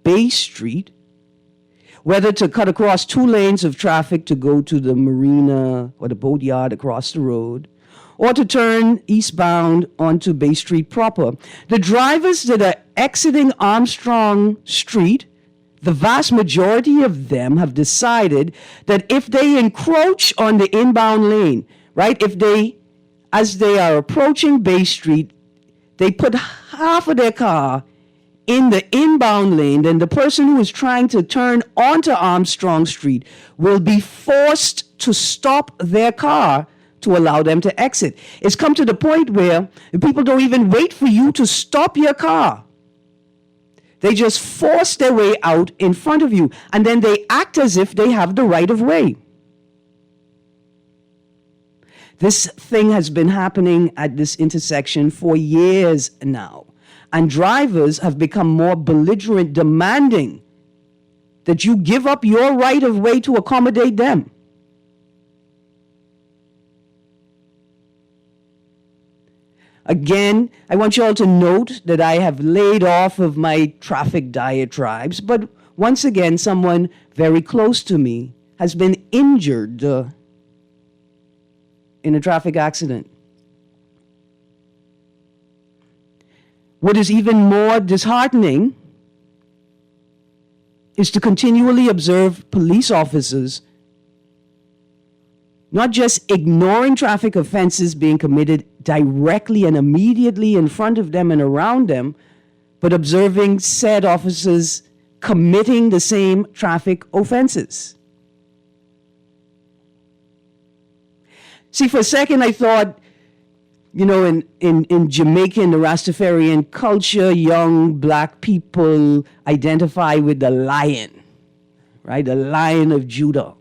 Speaker 2: Bay Street, whether to cut across 2 lanes of traffic to go to the marina or the boatyard across the road, or to turn eastbound onto Bay Street proper. The drivers that are exiting Armstrong Street, the vast majority of them have decided that if they encroach on the inbound lane, right, as they are approaching Bay Street, they put half of their car in the inbound lane, then the person who is trying to turn onto Armstrong Street will be forced to stop their car to allow them to exit. It's come to the point where people don't even wait for you to stop your car. They just force their way out in front of you, and then they act as if they have the right of way. This thing has been happening at this intersection for years now, and drivers have become more belligerent, demanding that you give up your right of way to accommodate them. Again, I want you all to note that I have laid off of my traffic diatribes, but once again, someone very close to me has been injured in a traffic accident. What is even more disheartening is to continually observe police officers not just ignoring traffic offenses being committed directly and immediately in front of them and around them, but observing said officers committing the same traffic offenses. See, for a second I thought, in Jamaican, the Rastafarian culture, young black people identify with the lion, right? The Lion of Judah.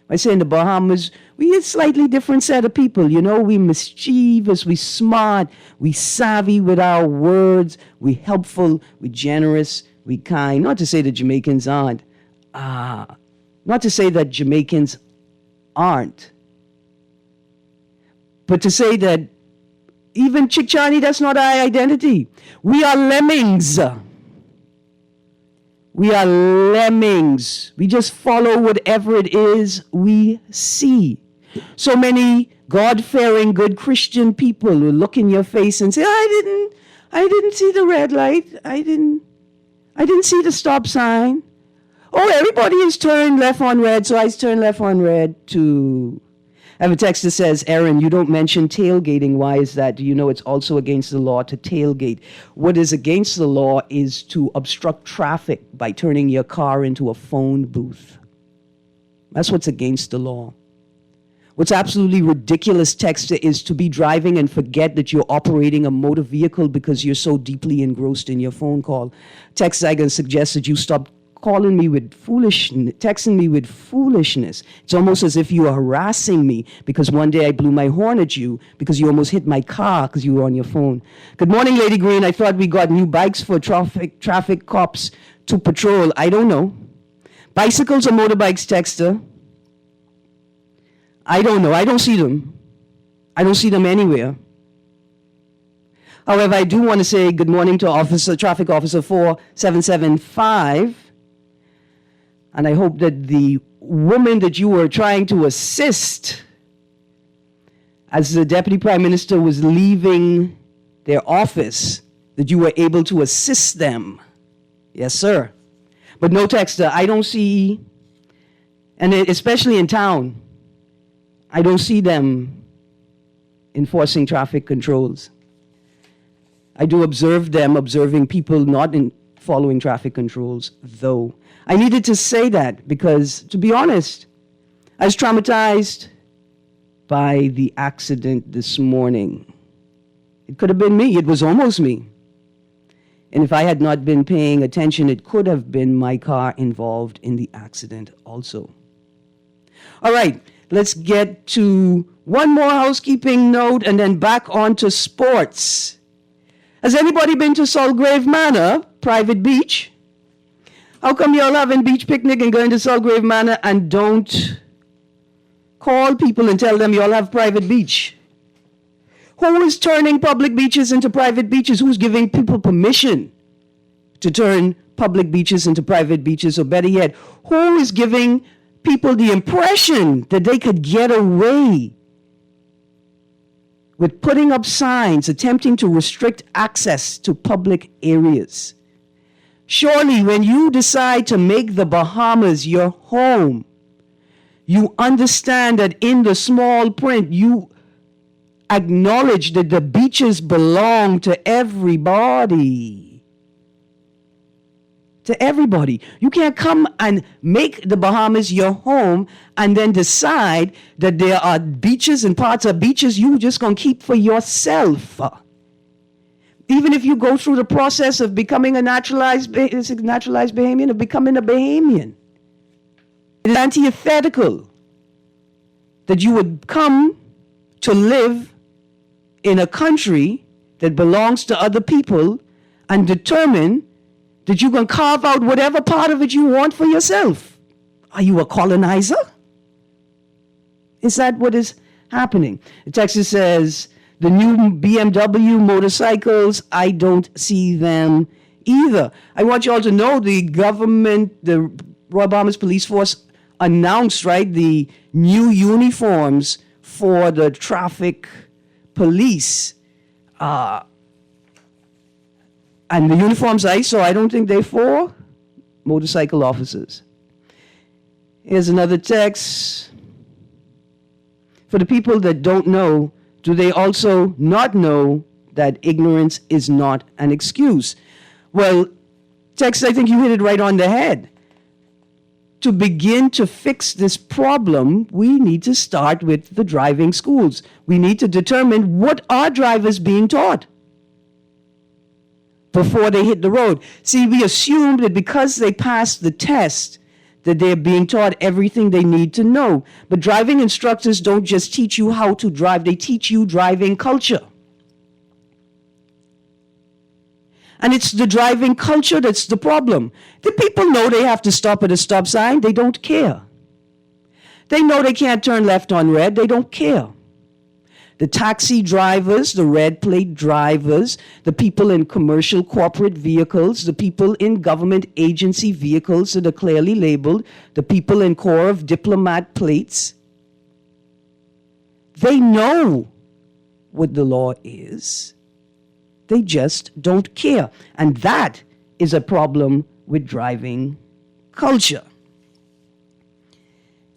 Speaker 2: I say in the Bahamas, we a slightly different set of people. We mischievous, we smart, we savvy with our words, we helpful, we generous, we kind. Not to say that Jamaicans aren't. Not to say that Jamaicans aren't. But to say that even Chickchani, that's not our identity. We are lemmings. We are lemmings. We just follow whatever it is we see. So many God-fearing, good Christian people who look in your face and say, I didn't see the red light. I didn't see the stop sign. Oh, everybody is turned left on red, so I turned left on red too. I have a text that says, Erin, you don't mention tailgating. Why is that? Do you know it's also against the law to tailgate? What is against the law is to obstruct traffic by turning your car into a phone booth. That's what's against the law. What's absolutely ridiculous, Texter, is to be driving and forget that you're operating a motor vehicle because you're so deeply engrossed in your phone call. Texter, I'm going to suggest that you stop calling me with foolishness, texting me with foolishness. It's almost as if you are harassing me because one day I blew my horn at you because you almost hit my car because you were on your phone. Good morning, Lady Greene. I thought we got new bikes for traffic cops to patrol. I don't know. Bicycles or motorbikes, Texter? I don't know. I don't see them. I don't see them anywhere. However, I do want to say good morning to Traffic Officer 4775. And I hope that the woman that you were trying to assist as the Deputy Prime Minister was leaving their office, that you were able to assist them. Yes, sir. But no, Texter, I don't see, and especially in town, I don't see them enforcing traffic controls. I do observe them observing people not following traffic controls, though. I needed to say that because, to be honest, I was traumatized by the accident this morning. It could have been me. It was almost me. And if I had not been paying attention, it could have been my car involved in the accident also. All right, let's get to one more housekeeping note and then back on to sports. Has anybody been to Sulgrave Manor, private beach? How come y'all having beach picnic and going to Sulgrave Manor and don't call people and tell them y'all have private beach? Who is turning public beaches into private beaches? Who's giving people permission to turn public beaches into private beaches? Or better yet, who is giving people the impression that they could get away with putting up signs attempting to restrict access to public areas? Surely when you decide to make the Bahamas your home, you understand that in the small print, you acknowledge that the beaches belong to everybody. To everybody. You can't come and make the Bahamas your home and then decide that there are beaches and parts of beaches you just gonna keep for yourself. Even if you go through the process of becoming a naturalized Bahamian, of becoming a Bahamian. It is antithetical that you would come to live in a country that belongs to other people and determine that you're going to carve out whatever part of it you want for yourself. Are you a colonizer? Is that what is happening? The text says, the new BMW motorcycles, I don't see them either. I want you all to know the government, the Royal Bahamas Police Force announced, right, the new uniforms for the traffic police. And the uniforms I saw, I don't think they're for motorcycle officers. Here's another text. For the people that don't know, do they also not know that ignorance is not an excuse. Well, Tex, I think you hit it right on the head. To begin to fix this problem, we need to start with the driving schools. We need to determine what are drivers being taught before they hit the road. See, we assume that because they passed the test, that they're being taught everything they need to know. But driving instructors don't just teach you how to drive, they teach you driving culture. And it's the driving culture that's the problem. The people know they have to stop at a stop sign. They don't care. They know they can't turn left on red. They don't care. The taxi drivers, the red plate drivers, the people in commercial corporate vehicles, the people in government agency vehicles that are clearly labeled, the people in Corps of Diplomat plates, they know what the law is. They just don't care. And that is a problem with driving culture.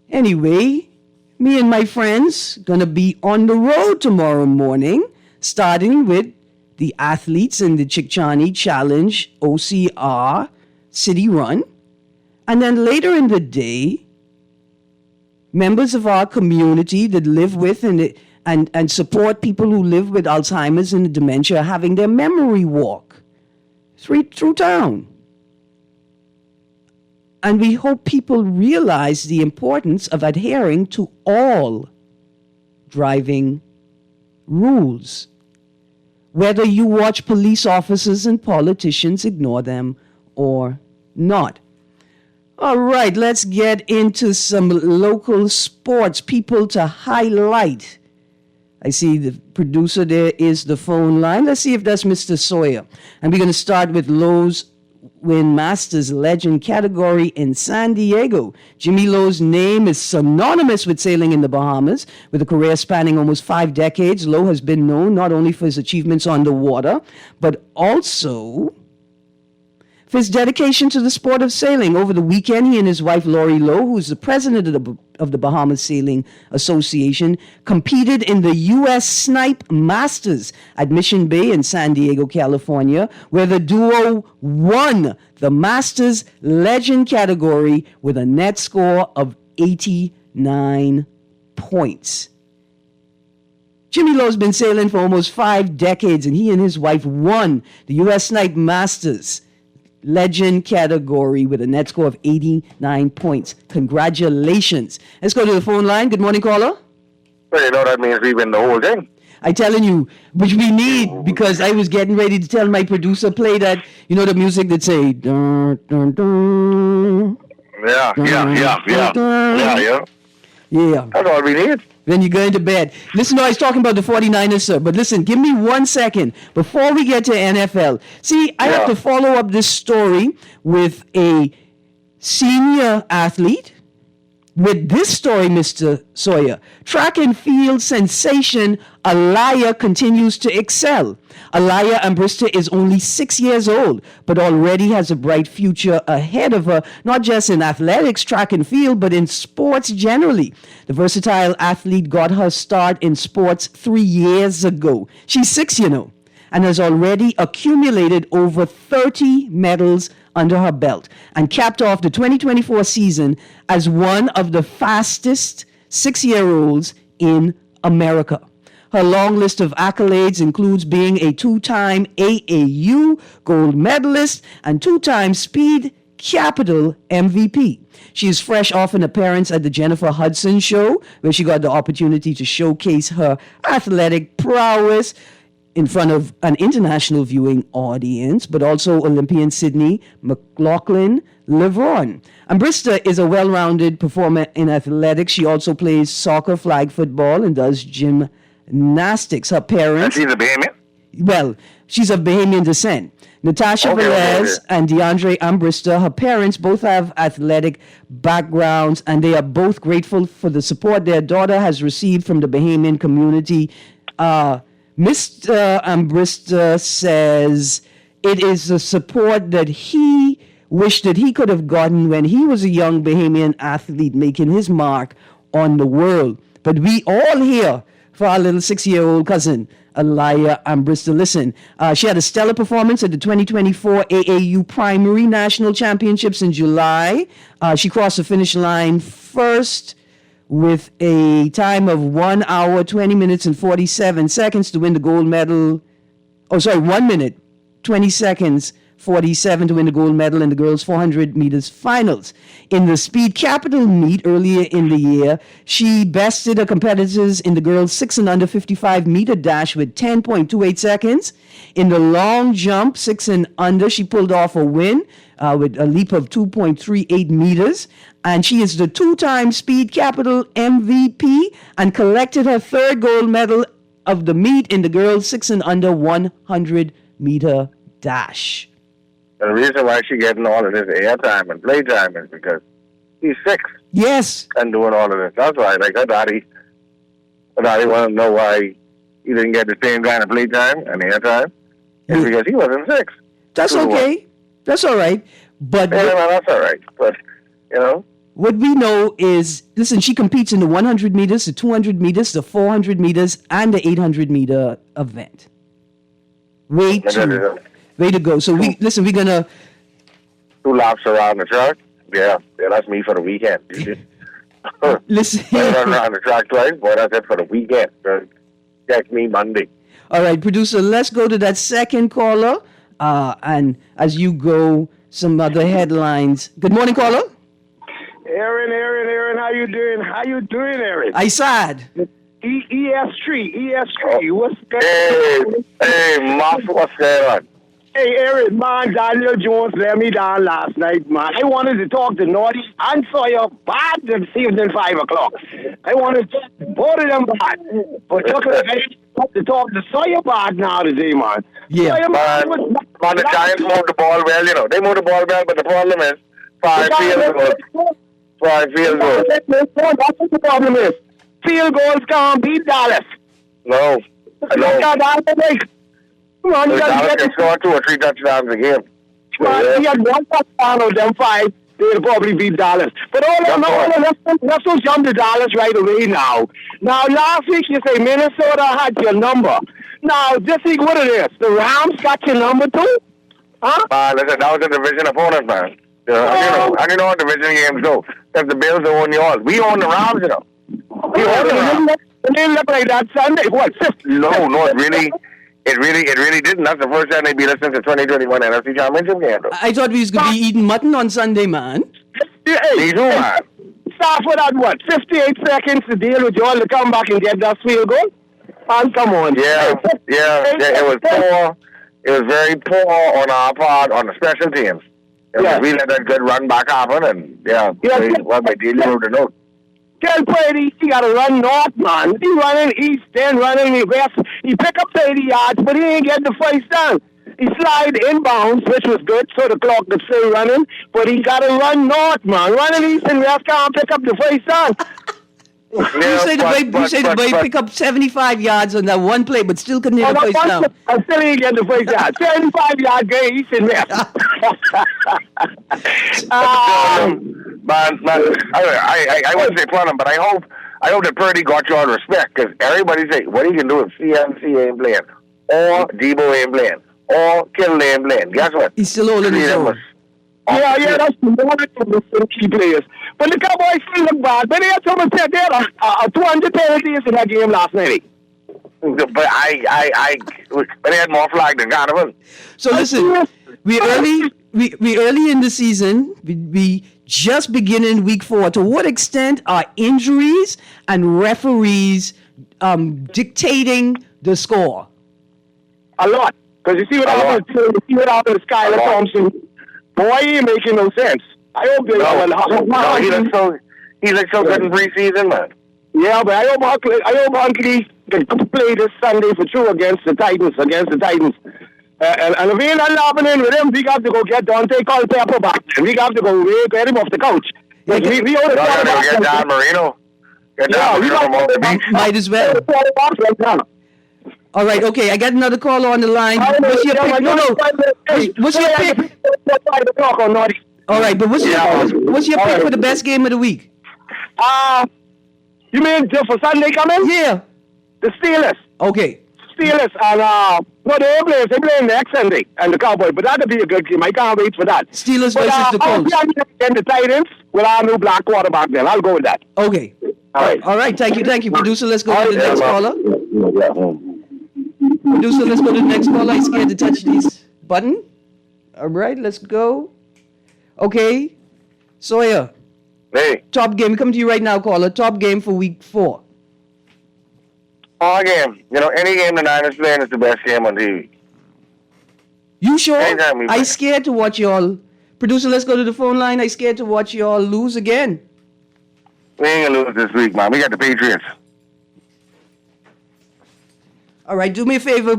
Speaker 2: Anyway, me and my friends gonna be on the road tomorrow morning, starting with the athletes in the Chickchani Challenge OCR City Run. And then later in the day, members of our community that live with and support people who live with Alzheimer's and dementia having their memory walk through town. And we hope people realize the importance of adhering to all driving rules. Whether you watch police officers and politicians ignore them or not. All right, let's get into some local sports, people to highlight. I see the producer there is the phone line. Let's see if that's Mr. Sawyer. And we're going to start with Lowe's Win Masters Legend category in San Diego. Jimmy Lowe's name is synonymous with sailing in the Bahamas. With a career spanning almost 5 decades, Lowe has been known not only for his achievements on the water, but also for his dedication to the sport of sailing. Over the weekend, he and his wife, Lori Lowe, who's the president of the Bahamas Sailing Association, competed in the U.S. Snipe Masters at Mission Bay in San Diego, California, where the duo won the Masters Legend category with a net score of 89 points. Jimmy Lowe's been sailing for almost 5 decades, and he and his wife won the U.S. Snipe Masters Legend category with a net score of 89 points. Congratulations. Let's go to the phone line. Good morning, caller.
Speaker 9: Well, you know that means we win the whole thing.
Speaker 2: I'm telling you, which we need, because I was getting ready to tell my producer, play that, you know, the music that say, dun, dun, dun,
Speaker 9: Yeah.
Speaker 2: yeah.
Speaker 9: That's all we need.
Speaker 2: Then you go into bed. Listen, no, I was talking about the 49ers, sir. But listen, give me 1 second before we get to NFL. See, I have to follow up this story with a senior athlete. With this story, Mr. Sawyer, track and field sensation Alaya continues to excel. Alaya Ambrista is only 6 years old, but already has a bright future ahead of her, not just in athletics, track and field, but in sports generally. The versatile athlete got her start in sports 3 years ago. She's 6, you know, and has already accumulated over 30 medals under her belt and capped off the 2024 season as one of the fastest 6-year-olds in America. Her long list of accolades includes being a 2-time AAU gold medalist and 2-time Speed Capital MVP. She is fresh off an appearance at the Jennifer Hudson Show, where she got the opportunity to showcase her athletic prowess in front of an international viewing audience, but also Olympian Sydney McLaughlin LeVron. Ambrista is a well-rounded performer in athletics. She also plays soccer, flag football, and does gymnastics. Her parents...
Speaker 9: And she's a Bahamian?
Speaker 2: Well, she's of Bahamian descent. Natasha Velez and DeAndre Ambrista, her parents, both have athletic backgrounds, and they are both grateful for the support their daughter has received from the Bahamian community. Mr. Ambrista says it is a support that he wished that he could have gotten when he was a young Bahamian athlete making his mark on the world. But we all here for our little 6-year-old cousin, Aliyah Bristol. Listen, she had a stellar performance at the 2024 AAU Primary National Championships in July. She crossed the finish line first with a time of 1 hour, 20 minutes, and 47 seconds to win the gold medal. 1 minute, 20 seconds, 47 to win the gold medal in the girls' 400 meters finals. In the Speed Capital meet earlier in the year, she bested her competitors in the girls' 6 and under 55 meter dash with 10.28 seconds. In the long jump, 6 and under, she pulled off a win with a leap of 2.38 meters. And she is the 2-time Speed Capital MVP and collected her 3rd gold medal of the meet in the girls' 6 and under 100 meter dash.
Speaker 9: And the reason why she's getting all of this airtime and playtime is because he's 6.
Speaker 2: Yes.
Speaker 9: And doing all of this. That's why, like, her daddy wanted to know why he didn't get the same kind of playtime and airtime. It's because he wasn't 6.
Speaker 2: That's okay. That's all right. But
Speaker 9: yeah, that's all right. But,
Speaker 2: what we know is, listen, she competes in the 100 meters, the 200 meters, the 400 meters, and the 800 meter event. Way to go. So we're going to...
Speaker 9: 2 laps around the track. Yeah, that's me for the weekend.
Speaker 2: Listen.
Speaker 9: I run around the track twice, boy, that's it for the weekend. Check me Monday.
Speaker 2: All right, producer, let's go to that second caller. And as you go, some other headlines. Good morning, caller.
Speaker 10: Erin, how you doing? Erin?
Speaker 2: I sad.
Speaker 10: ES3, what's going
Speaker 9: on? Hey, Moss, what's going on?
Speaker 10: Hey, Erin, man, Daniel Jones let me down last night, man. I wanted to talk to Naughty and Sawyer bad this evening 5 o'clock. I wanted to talk both of them bad. But look at to talk to Sawyer bad now today, man.
Speaker 2: Yeah.
Speaker 10: Sawyer,
Speaker 9: man, the Giants moved the ball well, They moved the ball well, but the problem is 5 field goals. 5 field goals.
Speaker 10: That's what the problem is. Field goals can't beat Dallas.
Speaker 9: No.
Speaker 10: Come on,
Speaker 9: Dallas can score 2 or 3 touchdowns a game.
Speaker 10: Man, he had 1 touchdown of them 5. They'll probably beat Dallas. But let's not jump to Dallas right away now. Now, last week you say Minnesota had your number. Now, this week, what it is? The Rams got your number too? Huh?
Speaker 9: Listen, that was a division opponent, man. And you know how division games go. Because the Bills own yours. We own the Rams, We own the Rams.
Speaker 10: It didn't look like that Sunday. What, 5th?
Speaker 9: No, it really didn't. That's the first time they beat us since the 2021 NFC Championship game.
Speaker 2: I thought we was going to be eating mutton on Sunday, man.
Speaker 9: Me too, man.
Speaker 10: Start for that, 58 seconds to deal with y'all to come back and get that field goal? Man, come on.
Speaker 9: Yeah, it was poor. It was very poor on our part on the special teams. We let that good run back happen, and by dealing with the note.
Speaker 10: Tell Brady he got to run north, man. He running east, then running west. He pick up 30 yards, but he ain't get the first down. He slide inbounds, which was good, so the clock could stay running. But he got to run north, man. Running east and west can't pick up the first down.
Speaker 2: You say the boy pick up 75 yards on that one play, but still couldn't hit the first down.
Speaker 10: I still ain't get the first down. 75 yards going east and west.
Speaker 9: Man, I wouldn't say problem, but I hope that Purdy got your respect, because everybody say what he can do if CMC ain't playing, or Debo ain't playing, or Kittle ain't playing. Guess what?
Speaker 2: He's still holding his own.
Speaker 10: Yeah, that's one of the key players. But the Cowboys still look bad. But they had someone said they had 200 penalties in that game last night.
Speaker 9: But they had more flag than Donovan.
Speaker 2: So listen, we early in the season. We just beginning week 4. To what extent are injuries and referees dictating the score?
Speaker 10: A lot. Because you see what happened to Skylar Thompson. Boy, he ain't making no sense. I hope they
Speaker 9: he looks so good in preseason, man.
Speaker 10: Yeah, but I hope Huntley can play this Sunday for sure against the Titans. And if he ain't not happening with him, we got to go get Dante Culpepper back. We got to go get him off the couch. We ought to
Speaker 9: get Dan Marino. Get Dan Marino from off the beach.
Speaker 2: Might as well. All right, okay. I got another caller on the line. What's your pick? What's your pick? All right, but what's your pick for the best game of the week?
Speaker 10: You mean for Sunday coming?
Speaker 2: Yeah.
Speaker 10: The Steelers.
Speaker 2: Okay.
Speaker 10: Steelers and no, they play next Sunday and the Cowboys, but that'll be a good game. I can't wait for that.
Speaker 2: Steelers versus the Colts.
Speaker 10: And the Titans with our new black quarterback there. I'll go with that.
Speaker 2: Okay.
Speaker 10: All right.
Speaker 2: All right. Thank you, producer. Let's go to the next caller. Producer, let's go to the next caller. I'm scared to touch this button. All right, let's go. Okay, Sawyer.
Speaker 9: Hey.
Speaker 2: Top game. Come to you right now, caller. Top game for week 4.
Speaker 9: All game. You know, any game the Niners playing is the best game on TV.
Speaker 2: You sure?
Speaker 9: Anytime we play.
Speaker 2: I scared to watch y'all. Producer, let's go to the phone line. I scared to watch y'all lose again.
Speaker 9: We ain't gonna lose this week, man. We got the Patriots.
Speaker 2: All right, do me a favor,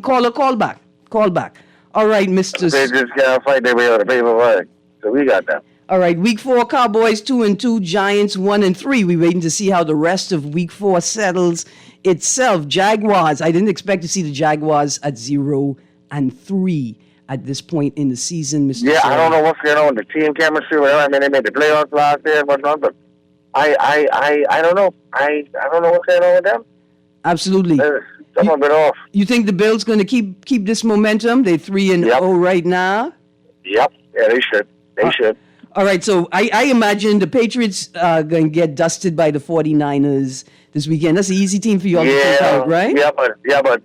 Speaker 2: caller, call back. Call back. All right, Mr.
Speaker 9: They just can't fight their way out of the paper fight. So we got them.
Speaker 2: All right, week 4, Cowboys 2-2, Giants 1-3. We're waiting to see how the rest of week 4 settles itself. Jaguars, I didn't expect to see the Jaguars at 0-3 at this point in the season, Mr.
Speaker 9: Yeah,
Speaker 2: Sawyer.
Speaker 9: I don't know what's going on with the team chemistry, whatever. I mean, they made the playoffs last year and whatnot, but I don't know. I don't know what's going on with them.
Speaker 2: Absolutely.
Speaker 9: Something a bit off.
Speaker 2: You think the Bills going to keep this momentum? They're 3-0 right now.
Speaker 9: Yep. Yeah, they should. They should.
Speaker 2: All right, so I imagine the Patriots are going to get dusted by the 49ers this weekend. That's an easy team for you all to take out, right?
Speaker 9: Yeah, but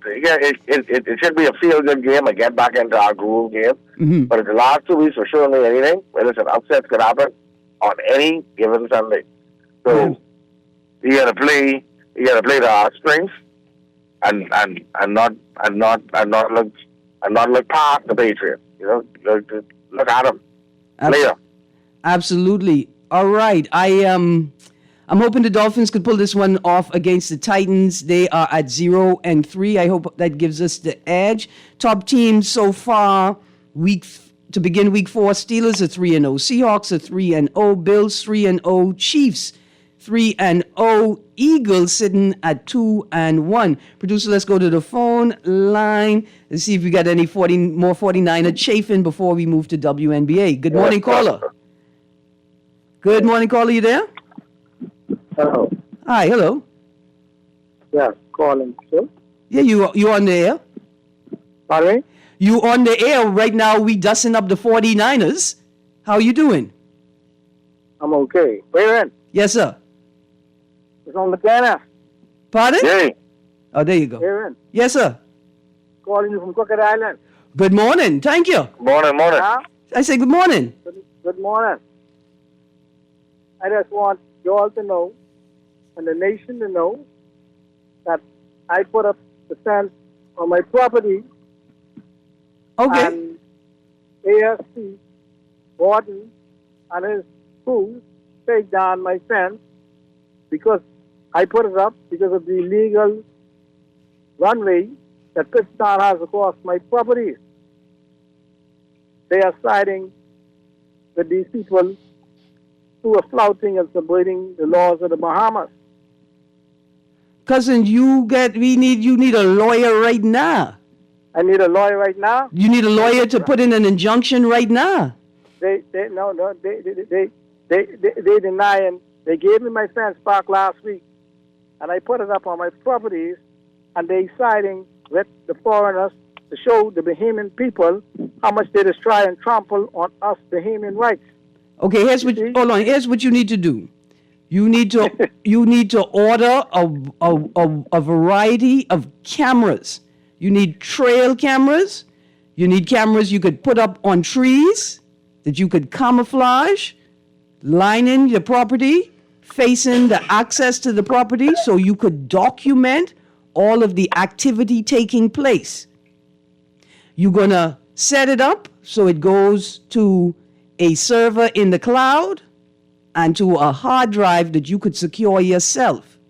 Speaker 9: it should be a feel-good game, a get back into our groove game.
Speaker 2: Mm-hmm.
Speaker 9: But if the last 2 weeks were showing me anything, well, listen, upsets could happen on any given Sunday. So you got to play the heartstrings and not look past the Patriots. You know, look at them. Later.
Speaker 2: Absolutely. All right. I'm hoping the Dolphins could pull this one off against the Titans. They are at 0-3. I hope that gives us the edge. Top teams so far, to begin week 4, Steelers are 3-0, Seahawks are 3-0, Bills 3-0, Chiefs 3-0, Eagles sitting at 2-1. Producer, let's go to the phone line. Let's see if we got any more 49er chafing before we move to WNBA. Good morning, caller. Good morning, caller. You there?
Speaker 10: Hello.
Speaker 2: Hi, hello.
Speaker 10: Yeah, calling, sir.
Speaker 2: Yeah, you on the air?
Speaker 10: Pardon me?
Speaker 2: You on the air right now. We dusting up the 49ers. How you doing?
Speaker 10: I'm okay. Erin.
Speaker 2: Yes, sir.
Speaker 10: It's on the banner.
Speaker 2: Pardon?
Speaker 9: Hey.
Speaker 2: Oh, there you go.
Speaker 10: Erin.
Speaker 2: Yes, sir.
Speaker 10: Calling you from Crooked Island.
Speaker 2: Good morning. Thank you.
Speaker 9: Morning.
Speaker 10: Huh?
Speaker 2: I say good morning.
Speaker 10: Good morning. I just want you all to know, and the nation to know, that I put up the fence on my property.
Speaker 2: Okay.
Speaker 10: And AFC, Gordon, and his crew take down my fence because I put it up because of the illegal runway that Pittston has across my property. They are siding with these people who are flouting and subverting the laws of the Bahamas.
Speaker 2: Cousin, you need a lawyer right now.
Speaker 10: I need a lawyer right now.
Speaker 2: You need a lawyer to put in an injunction right now.
Speaker 10: They deny, and they gave me my fence back last week, and I put it up on my properties, and they siding with the foreigners to show the Bahamian people how much they just try and trample on us Bahamian rights.
Speaker 2: Okay, here's what you need to do. You need to order a variety of cameras. You need trail cameras. You need cameras you could put up on trees that you could camouflage, lining your property, facing the access to the property so you could document all of the activity taking place. You're going to set it up so it goes to a server in the cloud and to a hard drive that you could secure yourself,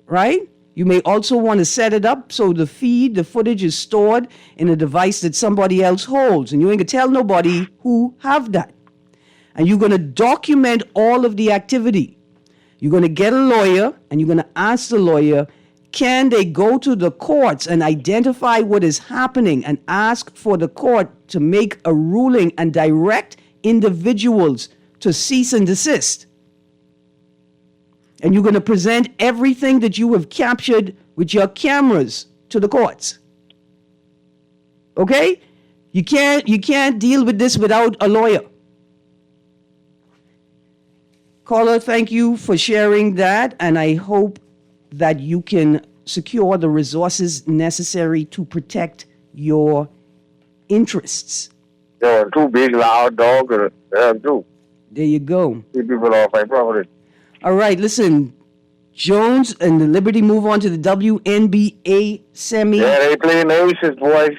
Speaker 2: right? You may also want to set it up so the footage is stored in a device that somebody else holds, and you ain't gonna tell nobody who have that. And you're gonna document all of the activity. You're gonna get a lawyer, and you're gonna ask the lawyer, can they go to the courts and identify what is happening and ask for the court to make a ruling and direct individuals to cease and desist? And you're going to present everything that you have captured with your cameras to the courts. Okay? You can't deal with this without a lawyer. Caller, thank you for sharing that, and I hope that you can secure the resources necessary to protect your interests.
Speaker 9: There are two big loud dogs. Too.
Speaker 2: There you go.
Speaker 9: Keep people off my property.
Speaker 2: All right, listen. Jones and the Liberty move on to the WNBA semi.
Speaker 9: Yeah, they playing the Aces, boys.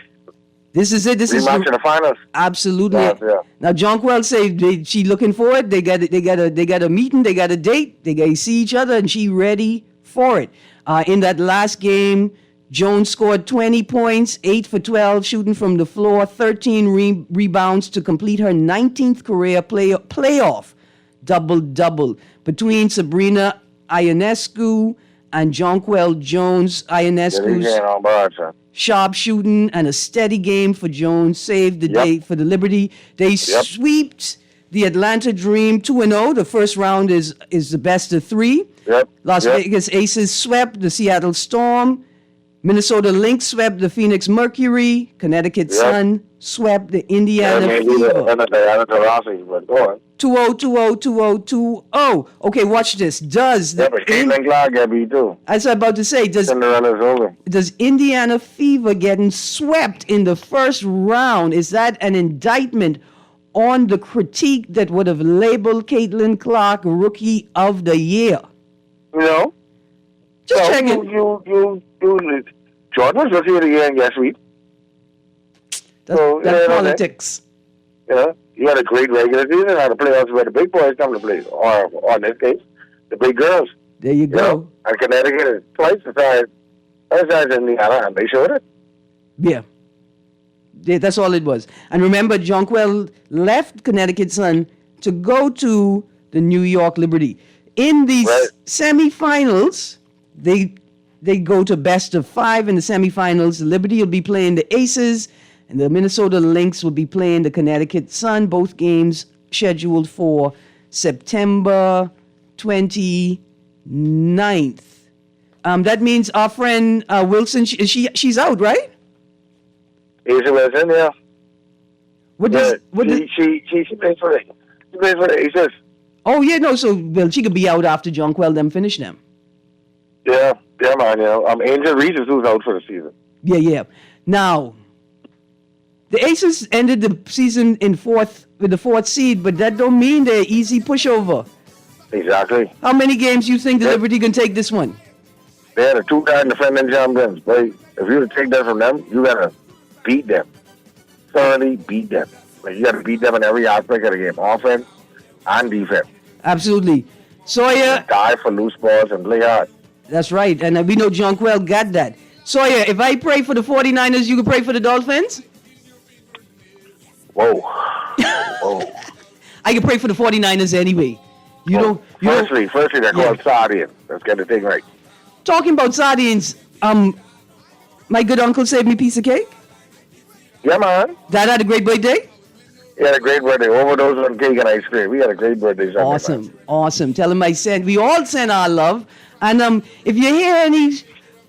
Speaker 2: This is it. This is
Speaker 9: match in the finals.
Speaker 2: Absolutely.
Speaker 9: Yeah.
Speaker 2: Now, Jonquil say she looking for it. They got a meeting. They got a date. They got to see each other, and she ready for it. In that last game, Jones scored 20 points, 8 for 12, shooting from the floor, 13 rebounds to complete her 19th career playoff double-double. Between Sabrina Ionescu and Jonquil Jones, Ionescu's sharp shooting and a steady game for Jones saved the day for the Liberty. They swept the Atlanta Dream 2-0. The first round is the best of three. Las Vegas Aces swept the Seattle Storm. Minnesota Lynx swept the Phoenix Mercury. Connecticut Sun swept the Indiana Fever. 2-0, 2-0, 2-0, 2-0. Okay, watch this. As I was about to say, does Indiana Fever getting swept in the first round, is that an indictment on the critique that would have labeled Caitlin Clark Rookie of the Year?
Speaker 9: No.
Speaker 2: Just checking.
Speaker 9: Jordan was Rookie of the Year in last week.
Speaker 2: That's politics.
Speaker 9: You had a great regular season, had the playoffs where the big boys come to play, or in this case, the big girls.
Speaker 2: There you go.
Speaker 9: And Connecticut is twice the size Indiana, and they showed it.
Speaker 2: Yeah, that's all it was. And remember, Jonquil left Connecticut Sun to go to the New York Liberty. In these semifinals, they go to best of 5 in the semifinals. The Liberty will be playing the Aces, and the Minnesota Lynx will be playing the Connecticut Sun. Both games scheduled for September 29th. That means our friend Wilson, she's out, right?
Speaker 9: Asa Wilson, yeah. She plays for the Aces.
Speaker 2: Oh, yeah, no, so she could be out after Jonquil them finish them.
Speaker 9: Yeah, man, Angel Reese is who's out for the season.
Speaker 2: Yeah. Now, the Aces ended the season with the fourth seed, but that don't mean they're easy pushover.
Speaker 9: Exactly.
Speaker 2: How many games you think the Liberty can take this one?
Speaker 9: They're the two-time defending champions. But if you were to take that from them, you gotta beat them. Thoroughly beat them. You gotta beat them in every aspect of the game, offense and defense.
Speaker 2: Absolutely. Sawyer.
Speaker 9: Die for loose balls and play hard.
Speaker 2: That's right, and we know Jonquil got that. Sawyer, if I pray for the 49ers, you can pray for the Dolphins?
Speaker 9: Whoa.
Speaker 2: I can pray for the 49ers anyway.
Speaker 9: Firstly, they're called Sardines. Let's get the thing right.
Speaker 2: Talking about sardines, my good uncle saved me a piece of cake.
Speaker 9: Yeah, man.
Speaker 2: Dad had a great birthday?
Speaker 9: He had a great birthday. Overdose on cake and ice cream. We had a great birthday.
Speaker 2: Awesome. Tell him we all send our love. And if you hear any,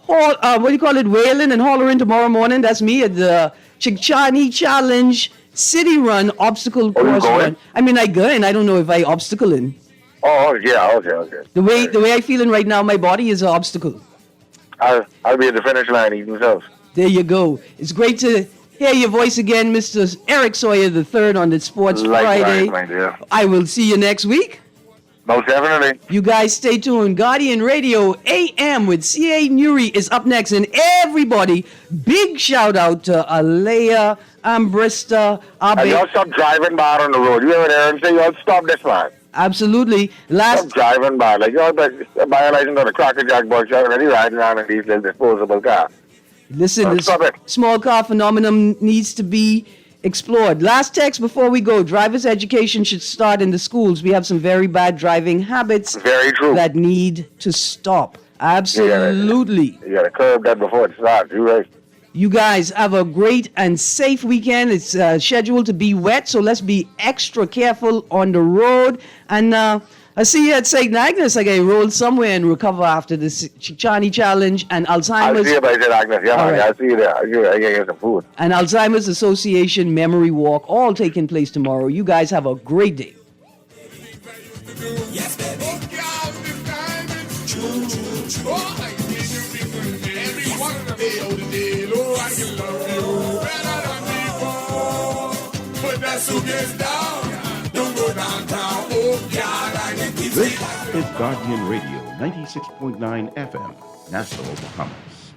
Speaker 2: wailing and hollering tomorrow morning, that's me at the Chickchani Challenge City Run Obstacle Course Run. I mean, I go in. I don't know if I obstacle in.
Speaker 9: Oh, yeah, okay.
Speaker 2: The way I feeling right now, my body is an obstacle.
Speaker 9: I'll be at the finish line eating myself.
Speaker 2: There you go. It's great to hear your voice again, Mr. Eric Sawyer III on the Sports Friday.
Speaker 9: My dear.
Speaker 2: I will see you next week.
Speaker 9: Most definitely.
Speaker 2: You guys stay tuned. Guardian Radio AM with C.A. Nuri is up next. And everybody, big shout out to Alea, Ambrista,
Speaker 9: Abe. Y'all stop driving by on the road. You heard Erin say, y'all stop this man.
Speaker 2: Absolutely.
Speaker 9: Stop driving by. Like, y'all buy a license on a Cracker Jack bus. Y'all already riding around in these little disposable cars.
Speaker 2: Listen, the small car phenomenon needs to be explored. Last text before we go. Driver's education should start in the schools. We have some very bad driving habits.
Speaker 9: Very true.
Speaker 2: That need to stop. Absolutely.
Speaker 9: You got to curb that before it starts. You're right.
Speaker 2: You guys have a great and safe weekend. It's scheduled to be wet, so let's be extra careful on the road. And I see you at St. Agnes again, roll somewhere and recover after this Chichani challenge and
Speaker 9: I'll
Speaker 2: Alzheimer's.
Speaker 9: see you by St. Agnes. Yeah,
Speaker 2: All
Speaker 9: man.
Speaker 2: right.
Speaker 9: I'll see you there. I can get some food.
Speaker 2: And Alzheimer's Association Memory Walk, all taking place tomorrow. You guys have a great day.
Speaker 11: Yes, baby. Every one of them, I can love you better than before. But that's who gets down. Don't go downtown. Oh, God, I can keep
Speaker 8: This is Guardian Radio 96.9 FM, Nassau, Bahamas.